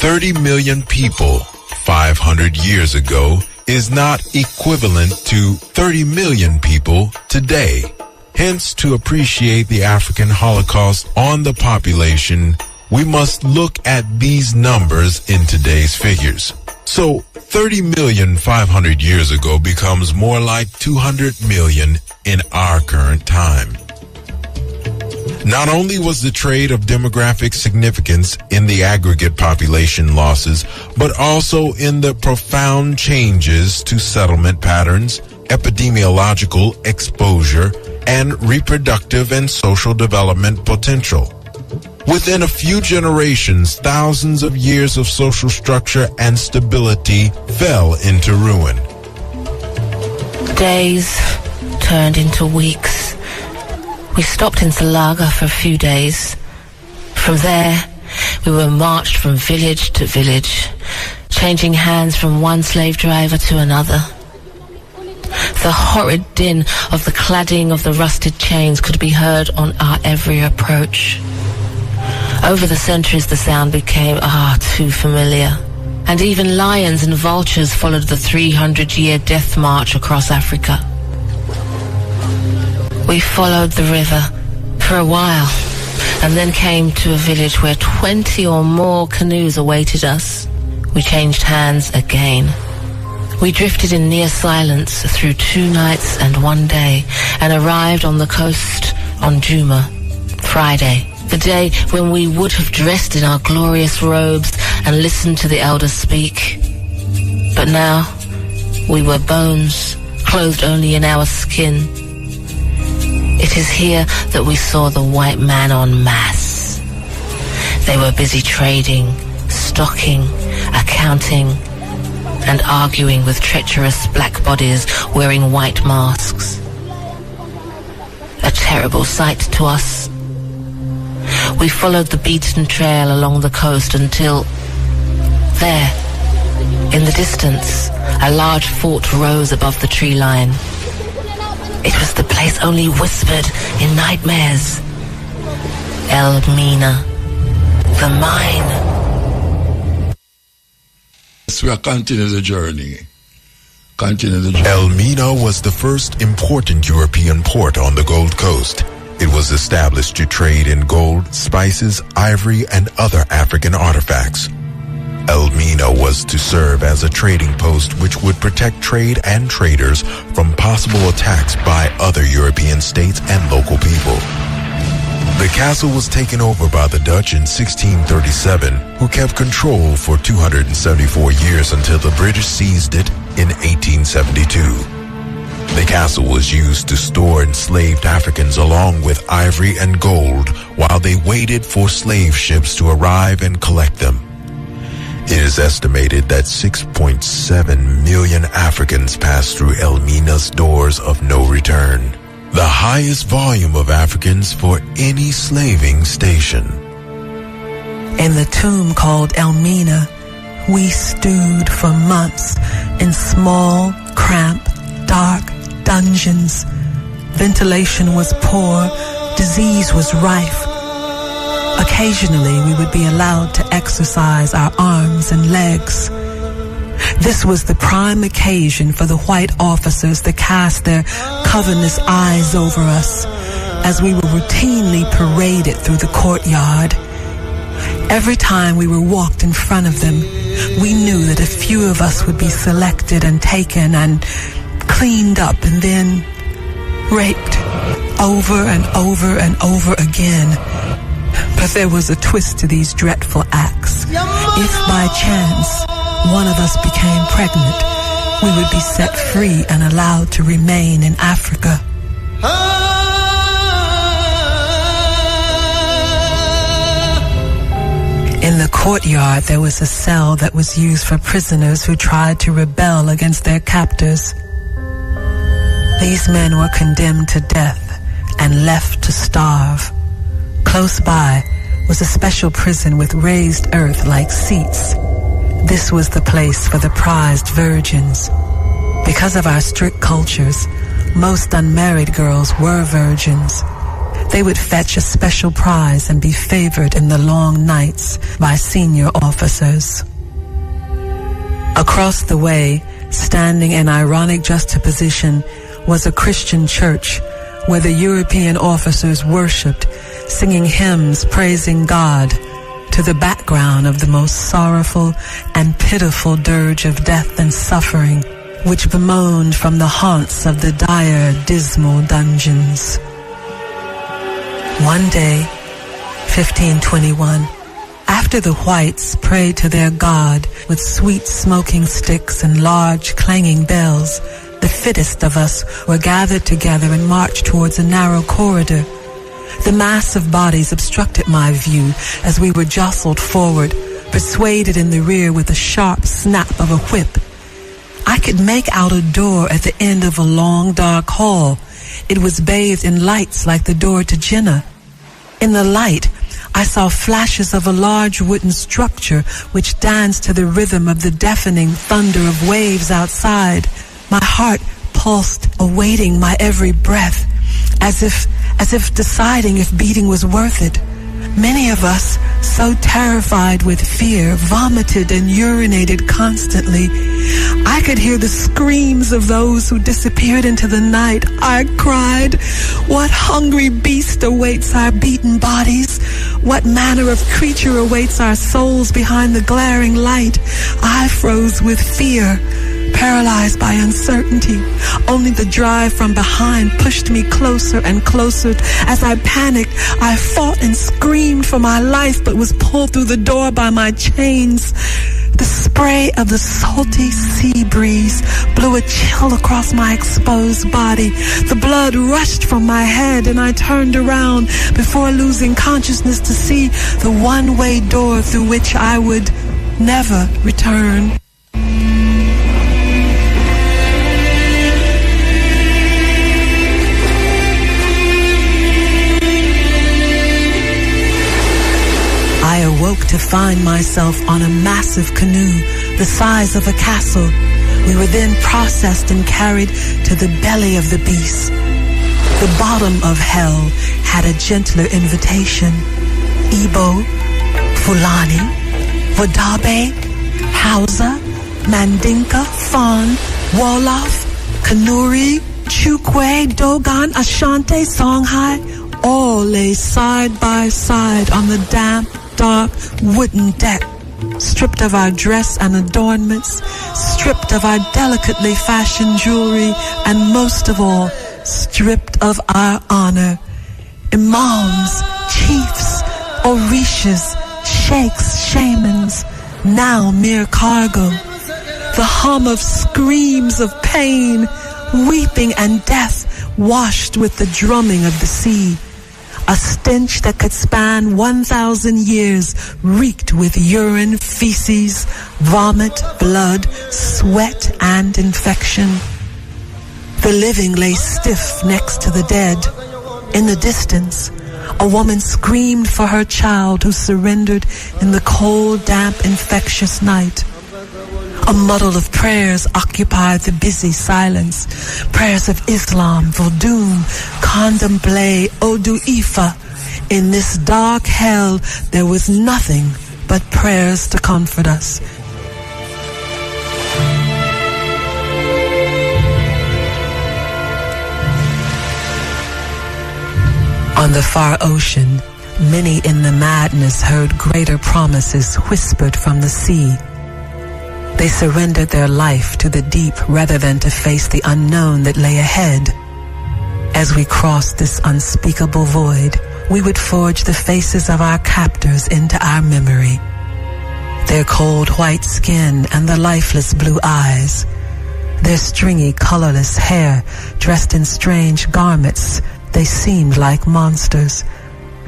30 million people 500 years ago is not equivalent to 30 million people today. Hence, to appreciate the African Holocaust on the population, we must look at these numbers in today's figures. So 30 million 500 years ago becomes more like 200 million in our current time. Not only was the trade of demographic significance in the aggregate population losses, but also in the profound changes to settlement patterns, epidemiological exposure, and reproductive and social development potential. Within a few generations, thousands of years of social structure and stability fell into ruin. Days turned into weeks. We stopped in Salaga for a few days. From there, we were marched from village to village, changing hands from one slave driver to another. The horrid din of the cladding of the rusted chains could be heard on our every approach. Over the centuries, the sound became too familiar. And even lions and vultures followed the 300-year death march across Africa. We followed the river for a while, and then came to a village where 20 or more canoes awaited us. We changed hands again. We drifted in near silence through 2 nights and 1 day, and arrived on the coast on Juma. Friday, the day when we would have dressed in our glorious robes and listened to the elders speak. But now, we were bones, clothed only in our skin. It is here that we saw the white man en masse. They were busy trading, stocking, accounting, and arguing with treacherous black bodies wearing white masks. A terrible sight to us. We followed the beaten trail along the coast until there, in the distance, a large fort rose above the tree line. It was the place only whispered in nightmares. El Mina, the mine. So we continue the journey. El Mina was the first important European port on the Gold Coast. It was established to trade in gold, spices, ivory, and other African artifacts. El Mina was to serve as a trading post which would protect trade and traders from possible attacks by other European states and local people. The castle was taken over by the Dutch in 1637, who kept control for 274 years until the British seized it in 1872. The castle was used to store enslaved Africans along with ivory and gold while they waited for slave ships to arrive and collect them. It is estimated that 6.7 million Africans passed through El Mina's doors of no return, the highest volume of Africans for any slaving station. In the tomb called El Mina, we stewed for months in small, cramped, dark dungeons. Ventilation was poor, disease was rife. Occasionally, we would be allowed to exercise our arms and legs. This was the prime occasion for the white officers to cast their cavernous eyes over us as we were routinely paraded through the courtyard. Every time we were walked in front of them, we knew that a few of us would be selected and taken and cleaned up and then raped over and over and over again. But there was a twist to these dreadful acts. If by chance one of us became pregnant, we would be set free and allowed to remain in Africa. In the courtyard, there was a cell that was used for prisoners who tried to rebel against their captors. These men were condemned to death and left to starve. Close by was a special prison with raised earth like seats. This was the place for the prized virgins. Because of our strict cultures, most unmarried girls were virgins. They would fetch a special prize and be favored in the long nights by senior officers. Across the way, standing in ironic juxtaposition, was a Christian church where the European officers worshipped, singing hymns praising God to the background of the most sorrowful and pitiful dirge of death and suffering, which bemoaned from the haunts of the dire, dismal dungeons. One day, 1521, after the whites prayed to their God with sweet smoking sticks and large clanging bells, the fittest of us were gathered together and marched towards a narrow corridor. The mass of bodies obstructed my view as we were jostled forward, persuaded in the rear with a sharp snap of a whip. I could make out a door at the end of a long, dark hall. It was bathed in lights like the door to Jinnah. In the light, I saw flashes of a large wooden structure which danced to the rhythm of the deafening thunder of waves outside. My heart pulsed, awaiting my every breath, as if deciding if beating was worth it. Many of us, so terrified with fear, vomited and urinated constantly. I could hear the screams of those who disappeared into the night. I cried, "What hungry beast awaits our beaten bodies? What manner of creature awaits our souls behind the glaring light?" I froze with fear, paralyzed by uncertainty. Only the drive from behind pushed me closer and closer. As I panicked, I fought and screamed for my life, but was pulled through the door by my chains. The spray of the salty sea breeze blew a chill across my exposed body. The blood rushed from my head, and I turned around before losing consciousness to see the one-way door through which I would never return. I awoke to find myself on a massive canoe the size of a castle. We were then processed and carried to the belly of the beast. The bottom of hell had a gentler invitation. Igbo, Fulani, Wadabe, Hausa, Mandinka, Fon, Wolof, Kanuri, Chukwe, Dogon, Ashanti, Songhai, all lay side by side on the damp, dark wooden deck, stripped of our dress and adornments, stripped of our delicately fashioned jewelry, and most of all, stripped of our honor. Imams, chiefs, orishas, sheikhs, shamans, now mere cargo. The hum of screams of pain, weeping and death washed with the drumming of the sea. A stench that could span 1,000 years reeked with urine, feces, vomit, blood, sweat, and infection. The living lay stiff next to the dead. In the distance, a woman screamed for her child who surrendered in the cold, damp, infectious night. A muddle of prayers occupied the busy silence. Prayers of Islam, Vodun, Contemplate, Odu Ifa. In this dark hell, there was nothing but prayers to comfort us. On the far ocean, many in the madness heard greater promises whispered from the sea. They surrendered their life to the deep rather than to face the unknown that lay ahead. As we crossed this unspeakable void, we would forge the faces of our captors into our memory. Their cold white skin and the lifeless blue eyes, their stringy, colorless hair dressed in strange garments, they seemed like monsters,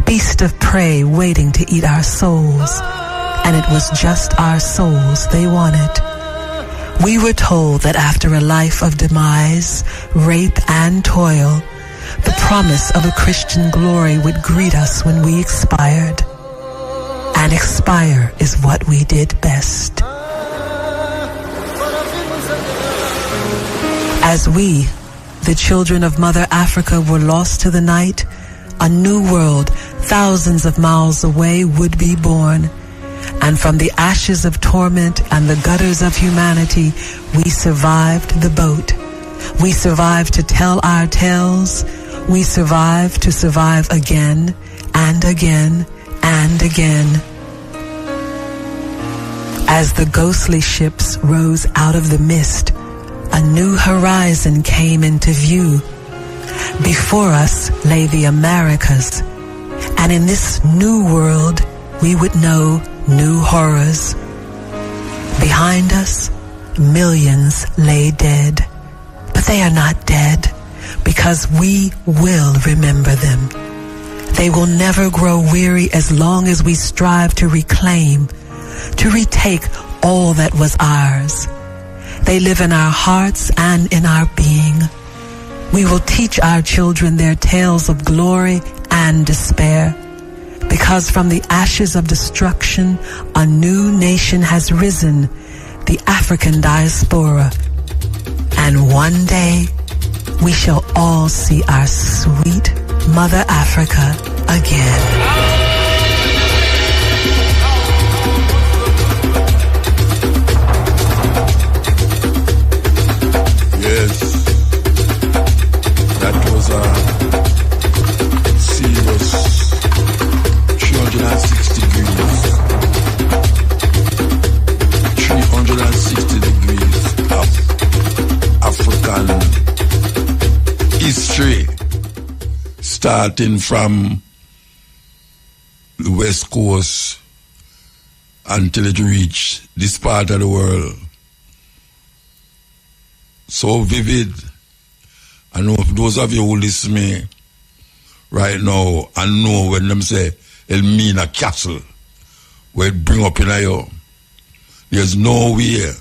beasts of prey waiting to eat our souls. And it was just our souls they wanted. We were told that after a life of demise, rape, and toil, the promise of a Christian glory would greet us when we expired. And expire is what we did best. As we, the children of Mother Africa, were lost to the night, a new world thousands of miles away would be born. And from the ashes of torment and the gutters of humanity, we survived the boat. We survived to tell our tales. We survived to survive again and again and again. As the ghostly ships rose out of the mist, a new horizon came into view. Before us lay the Americas, and in this new world we would know new horrors. Behind us, millions lay dead. But they are not dead, because we will remember them. They will never grow weary as long as we strive to reclaim, to retake all that was ours. They live in our hearts and in our being. We will teach our children their tales of glory and despair. Because from the ashes of destruction, a new nation has risen, the African diaspora. And one day, we shall all see our sweet Mother Africa again. Yes, that was a serious 360 degrees. 360 degrees of African starting from the West Coast until it reached this part of the world. So vivid. I know if those of you who listen to me right now and know when them say Elmina Castle, where it bring up in you, there's no way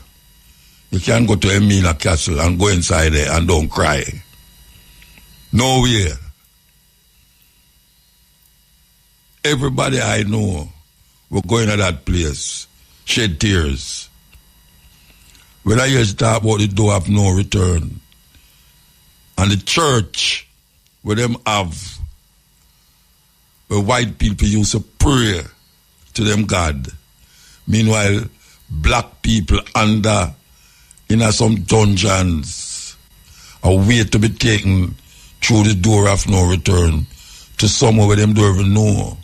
you can go to Elmina Castle and go inside there and don't cry. No way. Everybody I know will go into that place, shed tears. When I hear you talk about the door of no return, and the church where them have, where white people used to pray to them God. Meanwhile, black people under in some dungeons are wait to be taken through the door of no return to somewhere where them don't even know.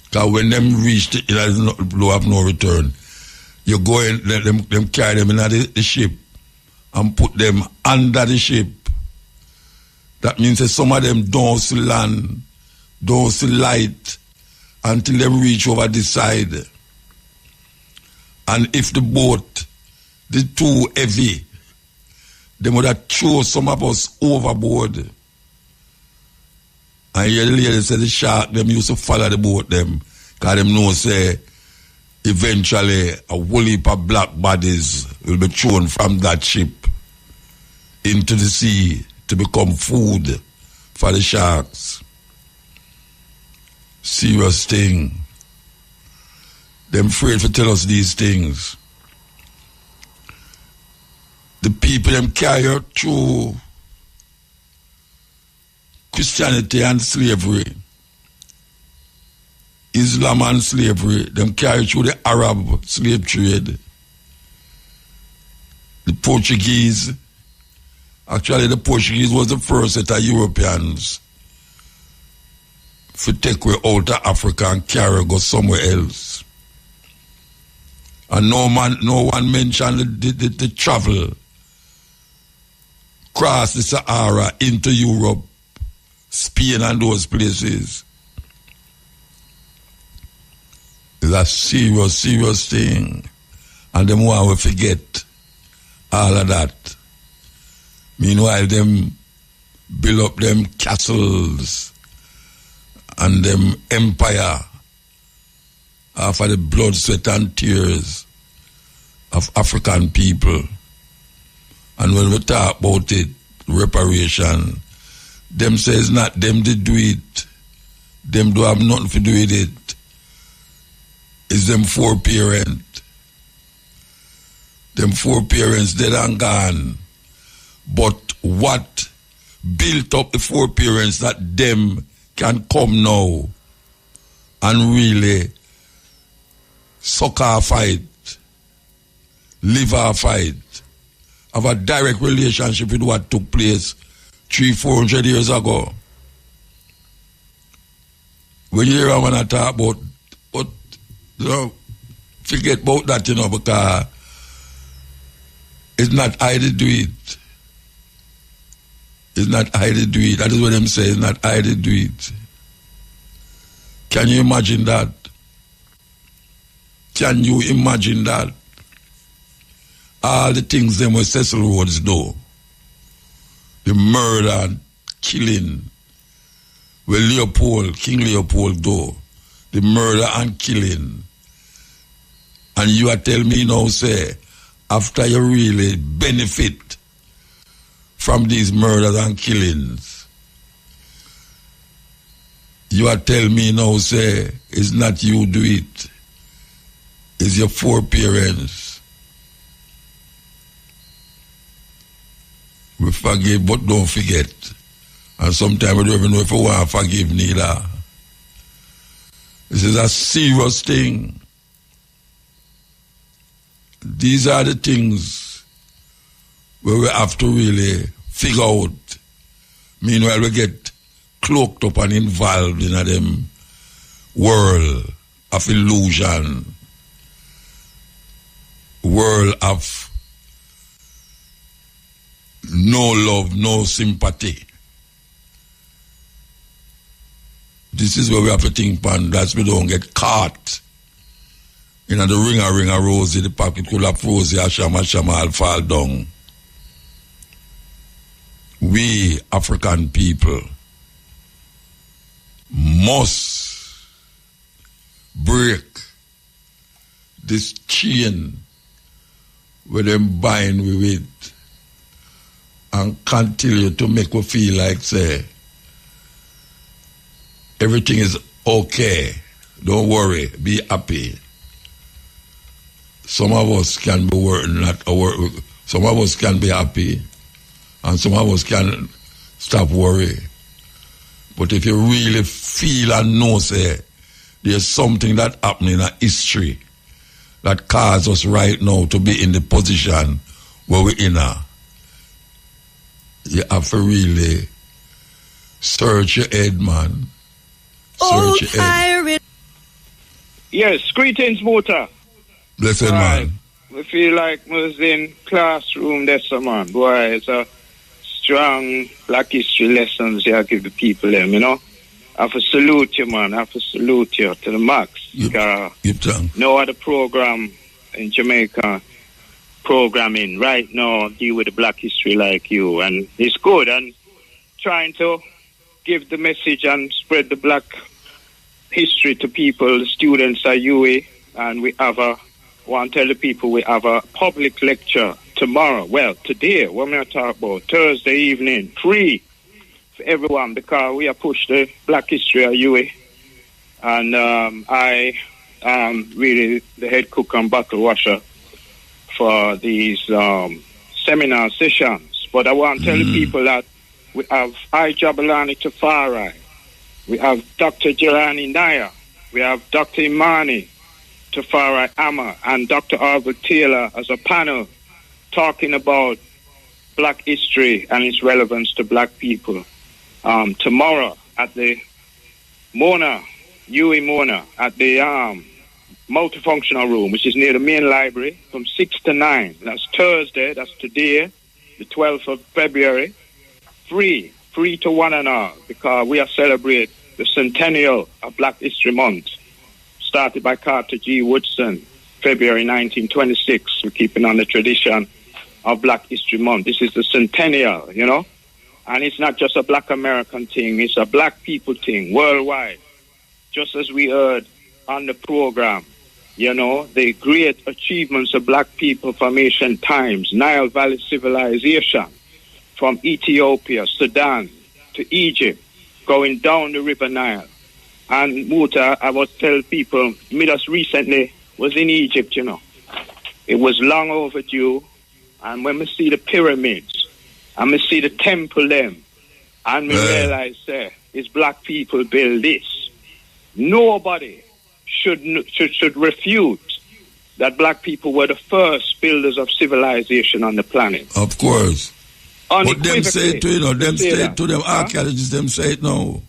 Because when them reach the door of no return, you go in, them carry them in the ship and put them under the ship. That means that some of them don't see land, don't see light until they reach over this side. And if the boat is too heavy, they would have thrown some of us overboard. And here the lady said the shark, them used to follow the boat them, because them know say eventually a whole heap of black bodies will be thrown from that ship into the sea to become food for the sharks. Serious thing. Them afraid to tell us these things. The people them carry through Christianity and slavery, Islam and slavery, them carry through the Arab slave trade, the Portuguese. Actually, the Portuguese was the first set of Europeans to take way out of Africa and carry go somewhere else. And no one mentioned the travel across the Sahara into Europe, Spain and those places. It's a serious, serious thing. And them want to forget all of that. Meanwhile, them build up them castles and them empire after the blood, sweat and tears of African people. And when we talk about it, reparation, them say it's not them that do it. Them do have nothing to do with it. It's them foreparents. Them foreparents dead and gone. But what built up the foreparents that them can come now and really suck our fight, live our fight, have a direct relationship with what took place 300-400 years ago. When you hear a man talk about, but you know, forget about that, you know, because it's not I to do it. It's not I to do it. That is what them say. It's not I to do it. Can you imagine that? Can you imagine that? All the things them with Cecil Rhodes do. The murder and killing. With King Leopold do. The murder and killing. And you are telling me now, say, after you really benefit from these murders and killings, you are telling me now, say, it's not you do it. It's your foreparents. We forgive, but don't forget. And sometimes we don't even know if we want to forgive neither. This is a serious thing. These are the things where we have to really figure out. Meanwhile, we get cloaked up and involved in a them world of illusion, world of no love, no sympathy. This is where we have to think, pan, that we don't get caught. You know, the ring a rosy, the pocket could have frozen, Ashama all fall down. We, African people, must break this chain where them bind we with and continue to make we feel like, say, everything is okay. Don't worry, be happy. Some of us can be some of us can be happy, and some of us can stop worry. But if you really feel and know, say, there's something that happened in our history that caused us right now to be in the position where we're in now, you have to really search your head, man. Search your head. Yes, greetings, Muta. Blessed man. I feel like I was in classroom that's man. Boy, it's a strong black history lessons you give the people them, you know. I have to salute you, man. I have to salute you to the max. No other program in Jamaica programming right now deal with the black history like you. And it's good. And trying to give the message and spread the black history to people. The students at UA. And we have want to tell the people we have a public lecture tomorrow. Well, today, what I'm going to talk about, Thursday evening, free for everyone, because we have pushed the black history at UA. And I am really the head cook and bottle washer for these seminar sessions. But I want to tell the people that we have I. Jabalani Tafari, we have Dr. Jelani Nair, we have Dr. Imani Tafari Amma, and Dr. Albert Taylor as a panel talking about black history and its relevance to black people. Tomorrow at the Mona, UE Mona, at the multifunctional room, which is near the main library, from 6 to 9. That's Thursday, that's today, the 12th of February. Free to one and all, because we are celebrating the centennial of Black History Month, started by Carter G. Woodson, February 1926. We're keeping on the tradition of Black History Month. This is the centennial, you know, and it's not just a black American thing, it's a black people thing worldwide. Just as we heard on the program, you know, the great achievements of black people from ancient times, Nile Valley civilization, from Ethiopia, Sudan to Egypt, going down the River Nile. And Muta, I was tell people, me just recently was in Egypt, you know. It was long overdue. And when we see the pyramids, and we see the temple them, and we realize, it's black people build this. Nobody should refute that black people were the first builders of civilization on the planet. Of course. But them say it to, you know, them say it to them archaeologists, them say it now.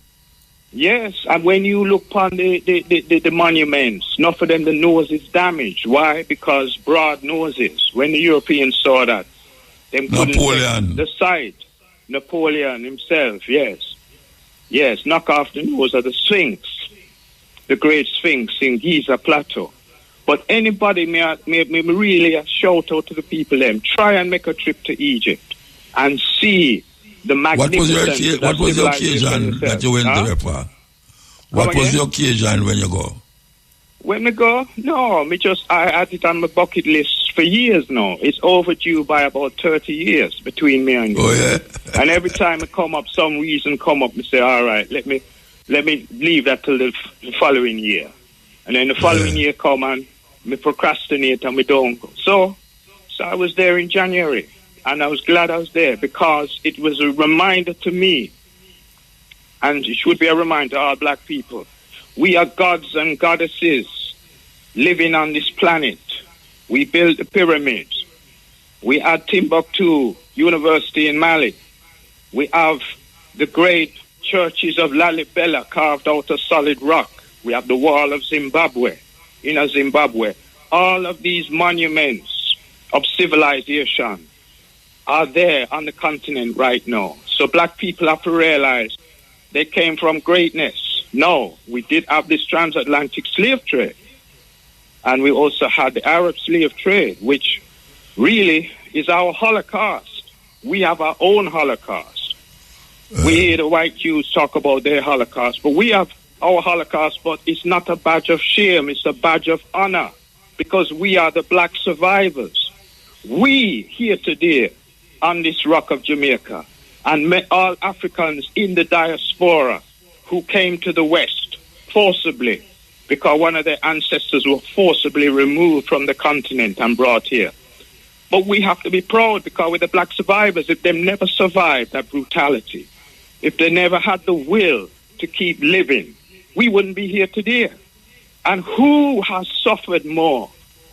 Yes, and when you look upon the monuments, not for them the nose is damaged. Why? Because broad noses. When the Europeans saw that, them couldn't take the site. Napoleon himself, yes. Yes, knock off the nose of the Sphinx, the great Sphinx in Giza Plateau. But anybody may really a shout out to the people them. Try and make a trip to Egypt and see the magnificence. What was your occasion that you went there for? What was your occasion when you go? When I go? No, I had it on my bucket list for years now. It's overdue by about 30 years between me and you. Oh, yeah. And every time it come up, some reason come up, me say, all right, let me leave that till the following year. And then the following year come and me procrastinate and we don't go. So I was there in January. And I was glad I was there because it was a reminder to me, and it should be a reminder to all black people. We are gods and goddesses living on this planet. We built the pyramids. We had Timbuktu University in Mali. We have the great churches of Lalibela carved out of solid rock. We have the wall of Zimbabwe, in Zimbabwe. All of these monuments of civilization are there on the continent right now. So black people have to realize they came from greatness. No, we did have this transatlantic slave trade. And we also had the Arab slave trade, which really is our Holocaust. We have our own Holocaust. We hear the white Jews talk about their Holocaust, but we have our Holocaust, but it's not a badge of shame, it's a badge of honor, because we are the black survivors. We here today on this rock of Jamaica, and all Africans in the diaspora who came to the West forcibly, because one of their ancestors were forcibly removed from the continent and brought here. But we have to be proud, because we're the black survivors. If they never survived that brutality, if they never had the will to keep living, we wouldn't be here today. And who has suffered more?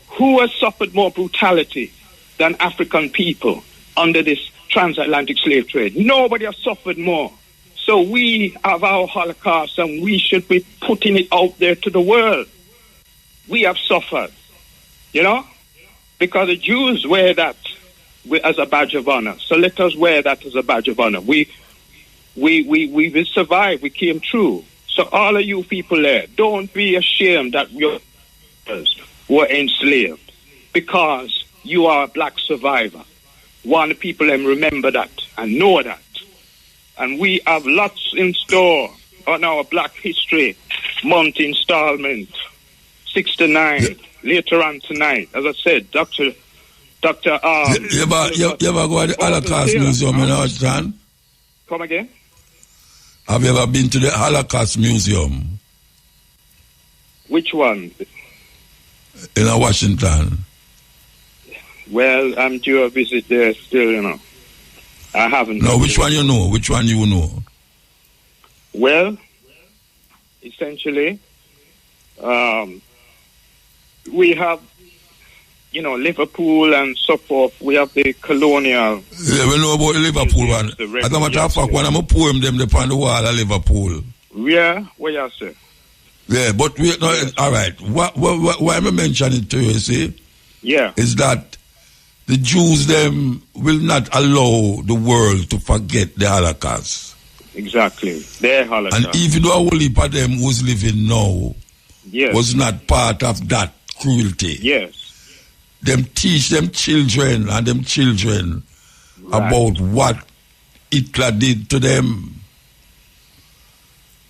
Who has suffered more brutality than African people under this transatlantic slave trade? Nobody has suffered more. So we have our Holocaust, and we should be putting it out there to the world. We have suffered, you know, because the Jews wear that as a badge of honor. So let us wear that as a badge of honor. We survived. We came through. So all of you people there, don't be ashamed that your were enslaved, because you are a black survivor. Want the people and remember that and know that. And we have lots in store on our Black History Month installment, 6 to 9, later on tonight. As I said, Dr. You ever go to the Holocaust Museum in Washington? Come again? Have you ever been to the Holocaust Museum? Which one? In Washington. Well, I'm due a visit there still, you know. I haven't. No, which one you know? Which one you know? Well, essentially, we have, you know, Liverpool and so forth. We have the colonial. Yeah, we know about the Liverpool one. As a matter of fact, when I'm a poem them upon the wall of Liverpool. Yeah, what you say? Yeah, but we no, all right. Why am I mentioning it to you, see? Yeah. Is that the Jews them will not allow the world to forget the Holocaust. Exactly. Their Holocaust. And even though a whole heap of them who's living now was not part of that cruelty. Yes. Them teach them children and them children about what Hitler did to them.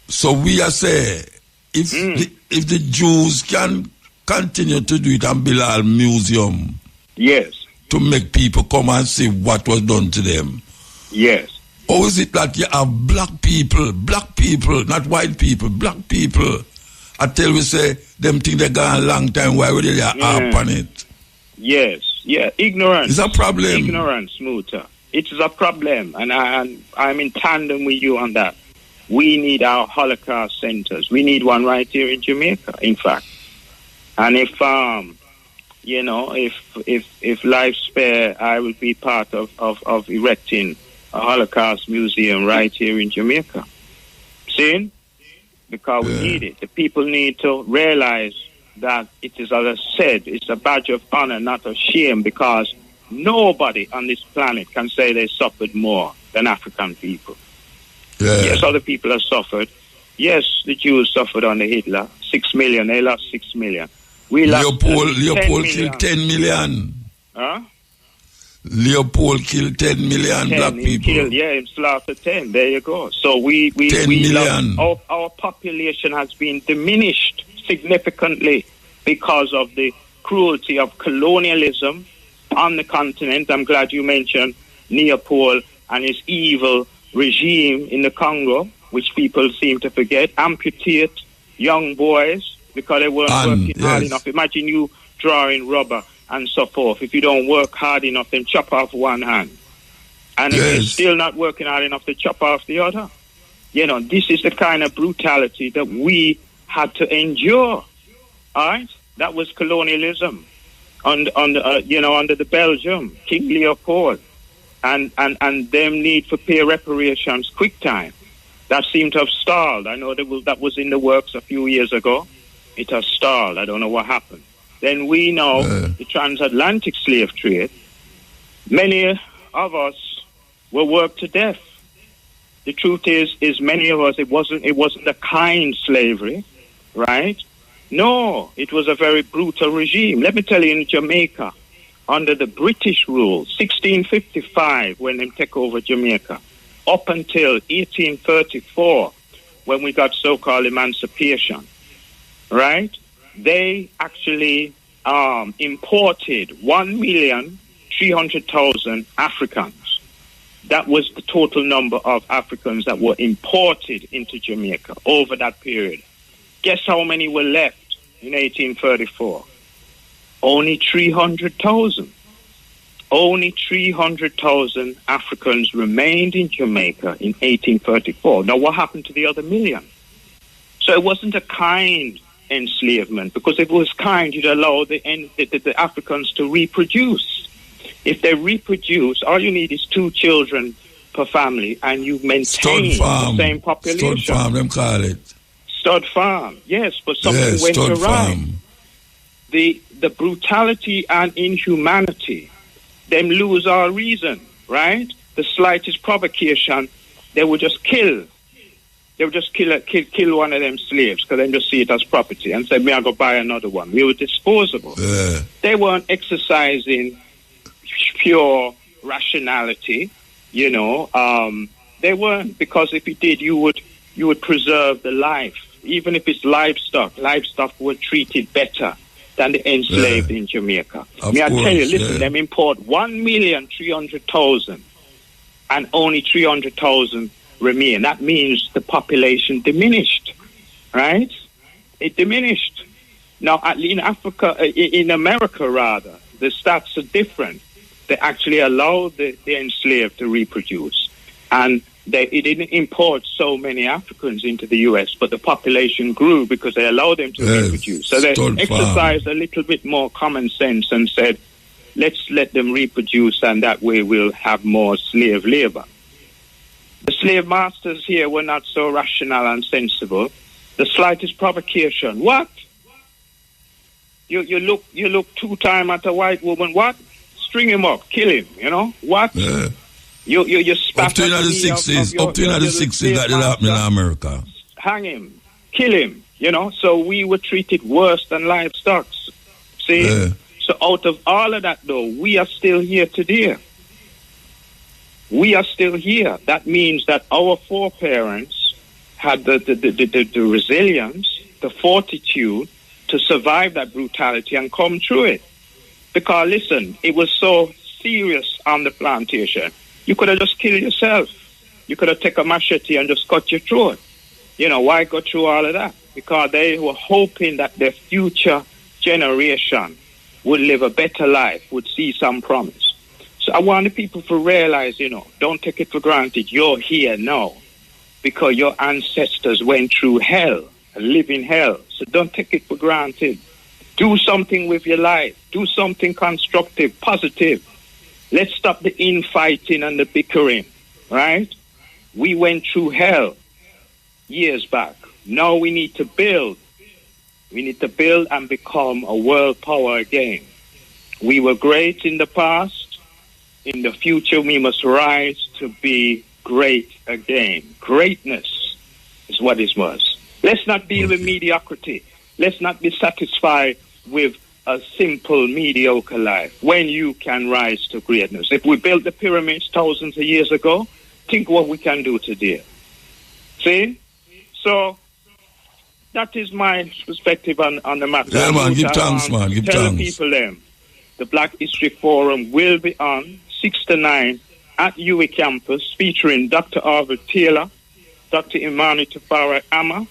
So we are saying, if the Jews can continue to do it and build a museum, to make people come and see what was done to them, how is it that you have black people, not white people, black people, until we say them think they gone a long time, why would they harp on it? Ignorance. It's a problem. Ignorance, Muta. It is a problem, and I'm in tandem with you on that. We need our Holocaust centers. We need one right here in Jamaica, in fact. And if you know, if life spare, I will be part of erecting a Holocaust museum right here in Jamaica. See? Because we need it. The people need to realize that it is, as I said, it's a badge of honor, not of shame, because nobody on this planet can say they suffered more than African people. Yes, other people have suffered. Yes, the Jews suffered under Hitler. 6 million. They lost 6 million. We lost Leopold killed 10 million. Huh? Leopold killed 10 million 10, black people. He slaughtered 10. There you go. So we 10 million. Our population has been diminished significantly because of the cruelty of colonialism on the continent. I'm glad you mentioned Leopold and his evil regime in the Congo, which people seem to forget. Amputate young boys because they weren't working hard enough. Imagine you drawing rubber and so forth. If you don't work hard enough, then chop off one hand. And if you're still not working hard enough, to chop off the other. You know, this is the kind of brutality that we had to endure. All right? That was colonialism under the Belgium, King Leopold. And them need for pay reparations quick time. That seemed to have stalled. I know that was in the works a few years ago. It has stalled. I don't know what happened. Then we know the transatlantic slave trade. Many of us were worked to death. The truth is many of us, it wasn't a kind slavery, right? No, it was a very brutal regime. Let me tell you, in Jamaica, under the British rule, 1655, when they take over Jamaica, up until 1834, when we got so-called emancipation, right? They actually imported 1,300,000 Africans. That was the total number of Africans that were imported into Jamaica over that period. Guess how many were left in 1834? Only 300,000. Only 300,000 Africans remained in Jamaica in 1834. Now, what happened to the other million? So it wasn't a kind enslavement, because if it was kind, you'd allow the Africans to reproduce. If they reproduce, all you need is 2 children per family, and you maintain the same population. Stud farm, them call it. Stud farm, yes, but something went awry. The brutality and inhumanity, them lose all reason, right? The slightest provocation, they would just kill. They would just kill one of them slaves, because they just see it as property and say, "Me, I go buy another one." We were disposable. They weren't exercising pure rationality, you know. They weren't, because if you did, you would preserve the life. Even if it's livestock were treated better than the enslaved in Jamaica. I tell you, listen, them import 1,300,000 and only 300,000 remain. That means the population diminished, right? It diminished. Now, in Africa, in America rather, the stats are different. They actually allowed the enslaved to reproduce, and it didn't import so many Africans into the U.S., but the population grew because they allowed them to reproduce. So they exercised a little bit more common sense and said, let's let them reproduce, and that way we'll have more slave labor. The slave masters here were not so rational and sensible. The slightest provocation, what? You look 2 times at a white woman, what? String him up, kill him, you know? What? You spat up to the 60s, that did happen in America. Hang him, kill him, you know? So we were treated worse than livestock. See? So out of all of that, though, we are still here today. We are still here. That means that our foreparents had the resilience, the fortitude to survive that brutality and come through it. Because, listen, it was so serious on the plantation. You could have just killed yourself. You could have taken a machete and just cut your throat. You know, why go through all of that? Because they were hoping that their future generation would live a better life, would see some promise. So I want the people to realize, you know, don't take it for granted. You're here now because your ancestors went through hell, a living hell. So don't take it for granted. Do something with your life. Do something constructive, positive. Let's stop the infighting and the bickering, right? We went through hell years back. Now we need to build. We need to build and become a world power again. We were great in the past. In the future, we must rise to be great again. Greatness is what it was. Let's not deal with mediocrity. Let's not be satisfied with a simple, mediocre life when you can rise to greatness. If we built the pyramids thousands of years ago, think what we can do today. See? So, that is my perspective on the matter. Yeah, man, give thanks, man. Give tell thanks. Tell the people the Black History Forum will be on 6 to 9 at UWI campus, featuring Dr. Arvid Taylor, Dr. Imani Tafari Amma,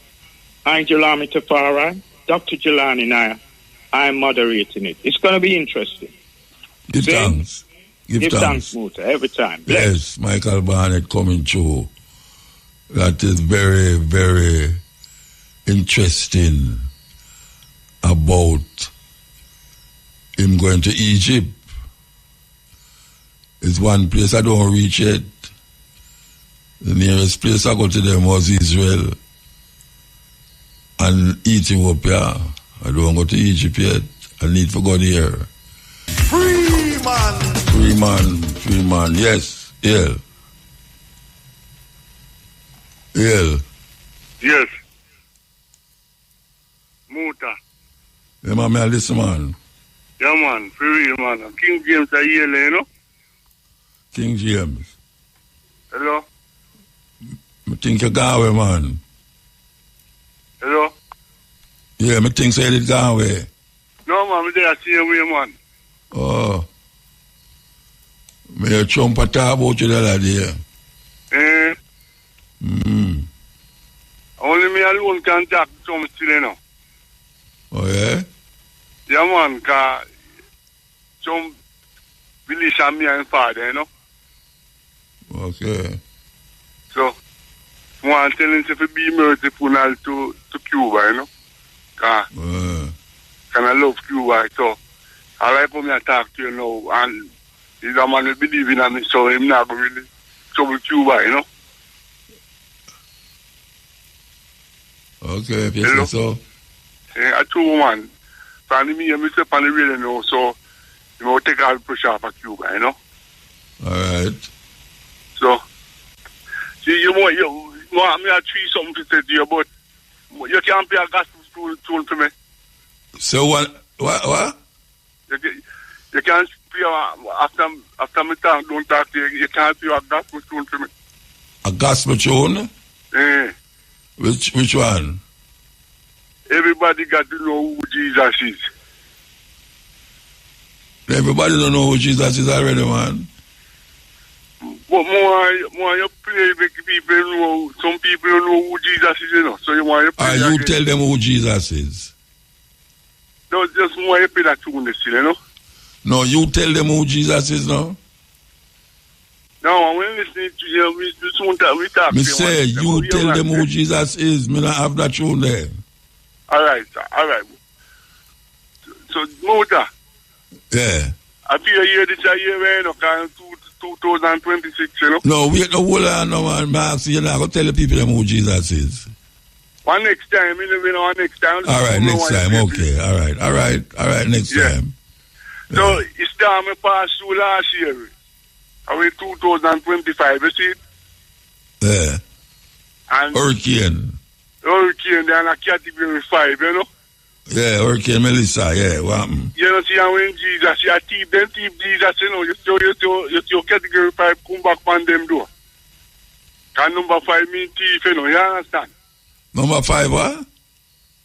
Angelami Tafari, Dr. Jelani Naya. I'm moderating it. It's going to be interesting. Give thanks. Give thanks, Muta, every time. Yes, Michael Barnett coming through. That is very, very interesting about him going to Egypt. It's one place I don't reach yet. The nearest place I go to them was Israel and Ethiopia. I don't go to Egypt yet. I need to go there. Free man. Free man. Yes. Yeah. Yeah. Yes. Muta. Yeah, man, I listen, man. Yeah, man. For real, man. King James are here, you know? King James. Hello? I think you gone away, man. Hello? Yeah, I think say it gone away. No, man, they are seeing way, man. Oh. Me a chump a talk about you the other day. Only me alone can talk some still, you know. Oh, yeah? Yeah, man, because some village and me and father, you know. Okay. So, I'm telling you to be merciful to Cuba, you know. Because I love Cuba, so I like for me to talk to you now. And he's a man who believes in me, so I'm not going to really trouble Cuba, you know. Okay, if you say so. I told man, finally me and myself on the radio now, so you know, take all the pressure off of Cuba, you know. All right. So, see, you want me to treat something to say to you, but you can't pay a gospel tune for me. So what? You can't pay after me talk, don't talk to you. You can't pay a gospel tune for me. A gospel tune? Yeah. Which one? Everybody got to know who Jesus is. Everybody don't know who Jesus is already, man. But more you play make people know. Some people don't know who Jesus is, you know. So you want to play. You tell them who Jesus is. No, just more you play that tune, you know. No, you tell them who Jesus is now. No, when listening to you, we talk. Me say you tell them who Jesus is. Me not have that tune there. All right. So Muta. Yeah. I feel here this year, you know, 2026, you know. No, wait no hold on, no man. Max, you're not gonna tell the people them who Jesus is. One next time, you know, next time. All right, next time. Okay, all right, next time. So it's time I passed through last year. I mean 2025, you see it? Yeah. And Hurricane, they're in category 5, you know. Yeah, Hurricane Melissa, yeah, what happened? You know, see, when Jesus, you thief Jesus, you know, you category 5 come back on them door. And number 5 mean thief, you know, you understand? Number 5, what?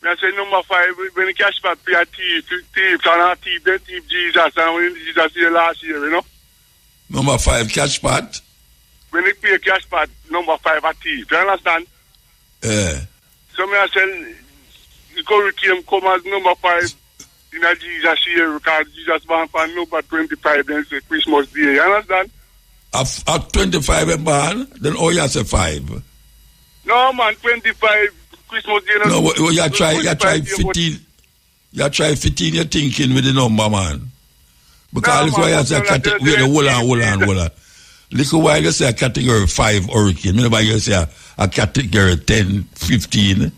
I say number 5, when you cash back pay a thief, and a thief, then thief Jesus, and when Jesus here last year, you know? Number 5, cash pot? When you pay cash back, number 5 a thief, you understand? Yeah. So me I say, the curriculum come as number 5 in a Jesus year, because Jesus born for number 25, then say Christmas Day, you understand? At 25 born, then all you say 5. No man, 25 Christmas Day. No, you try 15. You try 15 you're thinking with the number, man. Because that's why I say hold on. Look why you say a category 5 hurricane. Remember you say a category 10, 15.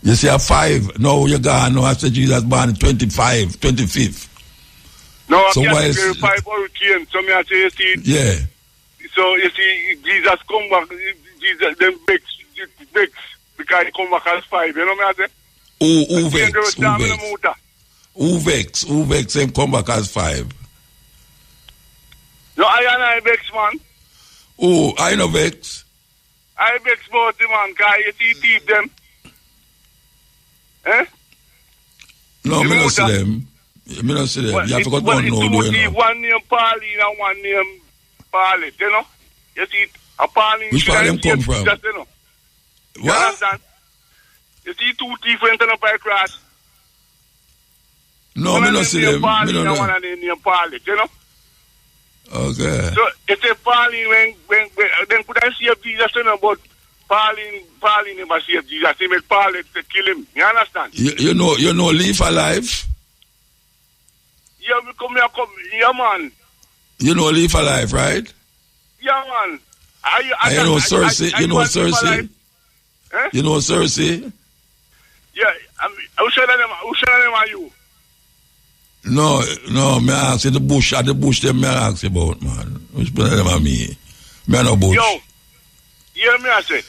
You say a 5. No, you're gone. No, I said Jesus born 25, 25th. No, so a category 5 hurricane. So me I say, you see. Yeah. So you see, Jesus come back, Jesus then vex because he come back as 5. You know me I say? Who vex him come back as 5. No, I vex, man. Oh, I no vex. I vex about the man, because you see thief them. Eh? No, me not see them. Me not see them. You have to go down now, do you know? One name Pauline and one name Pauline, you know? You see, a Pauline... Which part them come from? Just, you know? What? You understand? You see two thief went on by cross. No, me not see them. Me don't know. One of them named Pauline, you know? Okay. So, it's a Pauline when then could I see Jesus, you know, but Pauline never saved Jesus. He make Pauline to kill him. You understand? You know, live alive? Yeah, yeah, man. You know, live alive, right? Yeah, man. You know Cersei? You know Cersei? Eh? You know Cersei? Yeah, who should them are you? No, me ask you the bush them me ask you about, man. Which one of them are me? Me no bush. Yo, hear me I say.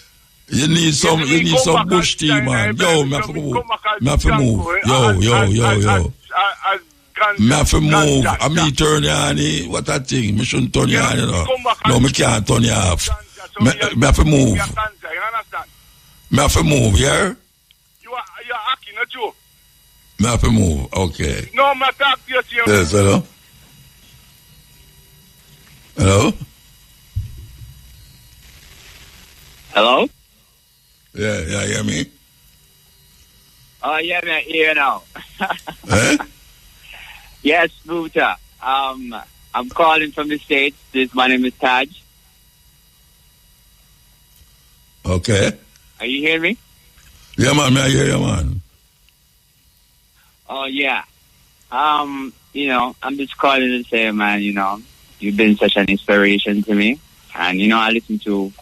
You need some bush tea, man. Yo, me have to move. Me have to move. Yo. Me have to move. And me turn you on, what a thing. Me shouldn't turn you on, you know. No, me can't turn you off. Me have to move. Me have to move, yeah? You're hacking, not you. Me have to move, okay. No, me talk to you. Yes, hello? Hello? Hello? Yeah, hear me? Oh, yeah, man, here now. Eh? Yes, Muta. I'm calling from the States. My name is Taj. Okay. Are you hearing me? Yeah, man, I hear you, man. Oh, yeah. I'm just calling to say, man, you've been such an inspiration to me. And, I listen to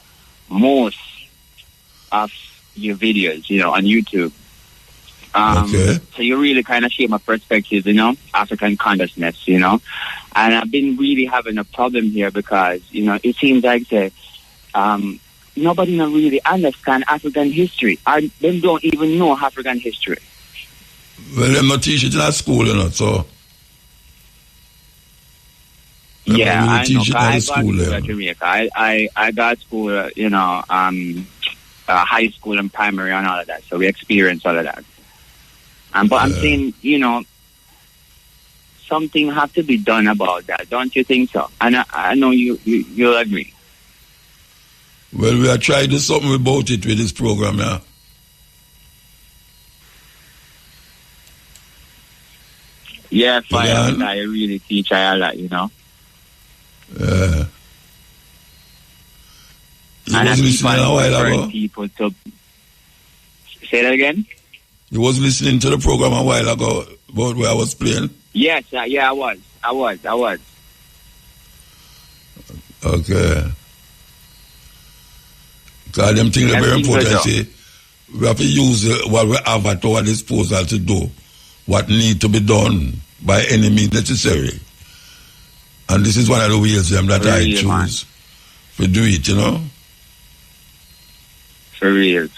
most of your videos, on YouTube. Okay. So you really kind of shape my perspective, African consciousness, and I've been really having a problem here because, it seems like nobody really understand African history. They don't even know African history. Well, they're not teach it in school, so. Yeah, really I know. I got school at Jamaica. I got school, high school and primary and all of that. So we experienced all of that. But I'm saying, something has to be done about that. Don't you think so? And I know you'll agree. Well, we are trying to do something about it with this program now. Yeah, fire. I really teach a lot, You and was listening a while ago? People to say that again? You was listening to the program a while ago about where I was playing? Yes, I was. Okay. Because them things are very important. See, we have to use what we have at our disposal to do what need to be done by any means necessary. And this is one of the ways that I choose to do it, For real.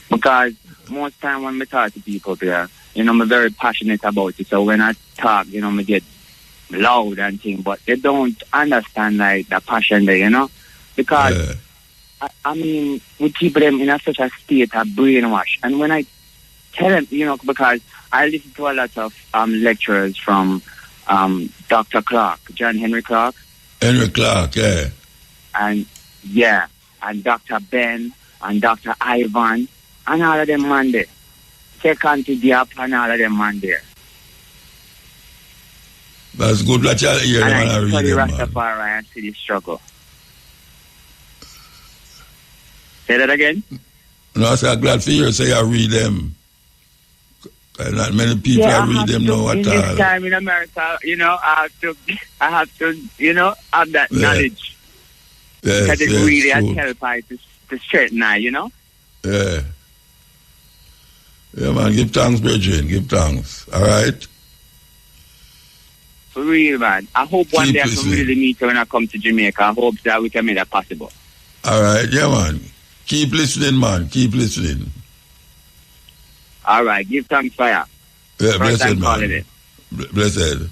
Because most time when we talk to people there, I'm very passionate about it. So when I talk, I get loud and things, but they don't understand like the passion there, Because we keep them in such a state of brainwash. And when I tell them, because I listen to a lot of lecturers from Dr. Clark, John Henry Clark. Henry Clark, yeah. And Dr. Ben and Dr. Ivan and all of them man there. Second to the up and all of them man there. That's good that you're here, and man. I I study read Rastafari and see the struggle. Say that again? No, I say I'm glad to hear say I read them. Not many people read them now at all. This time in America, I have to, have that knowledge. Yes, because it really has helped to straighten out, Yeah. Yeah, man, give thanks, brethren. Give thanks. All right? For real, man. I hope one day I can really meet you when I come to Jamaica. I hope that we can make that possible. All right, yeah, man. Keep listening, man. Keep listening. All right, give thanks, fire. Yeah, blessed, man. Blessed.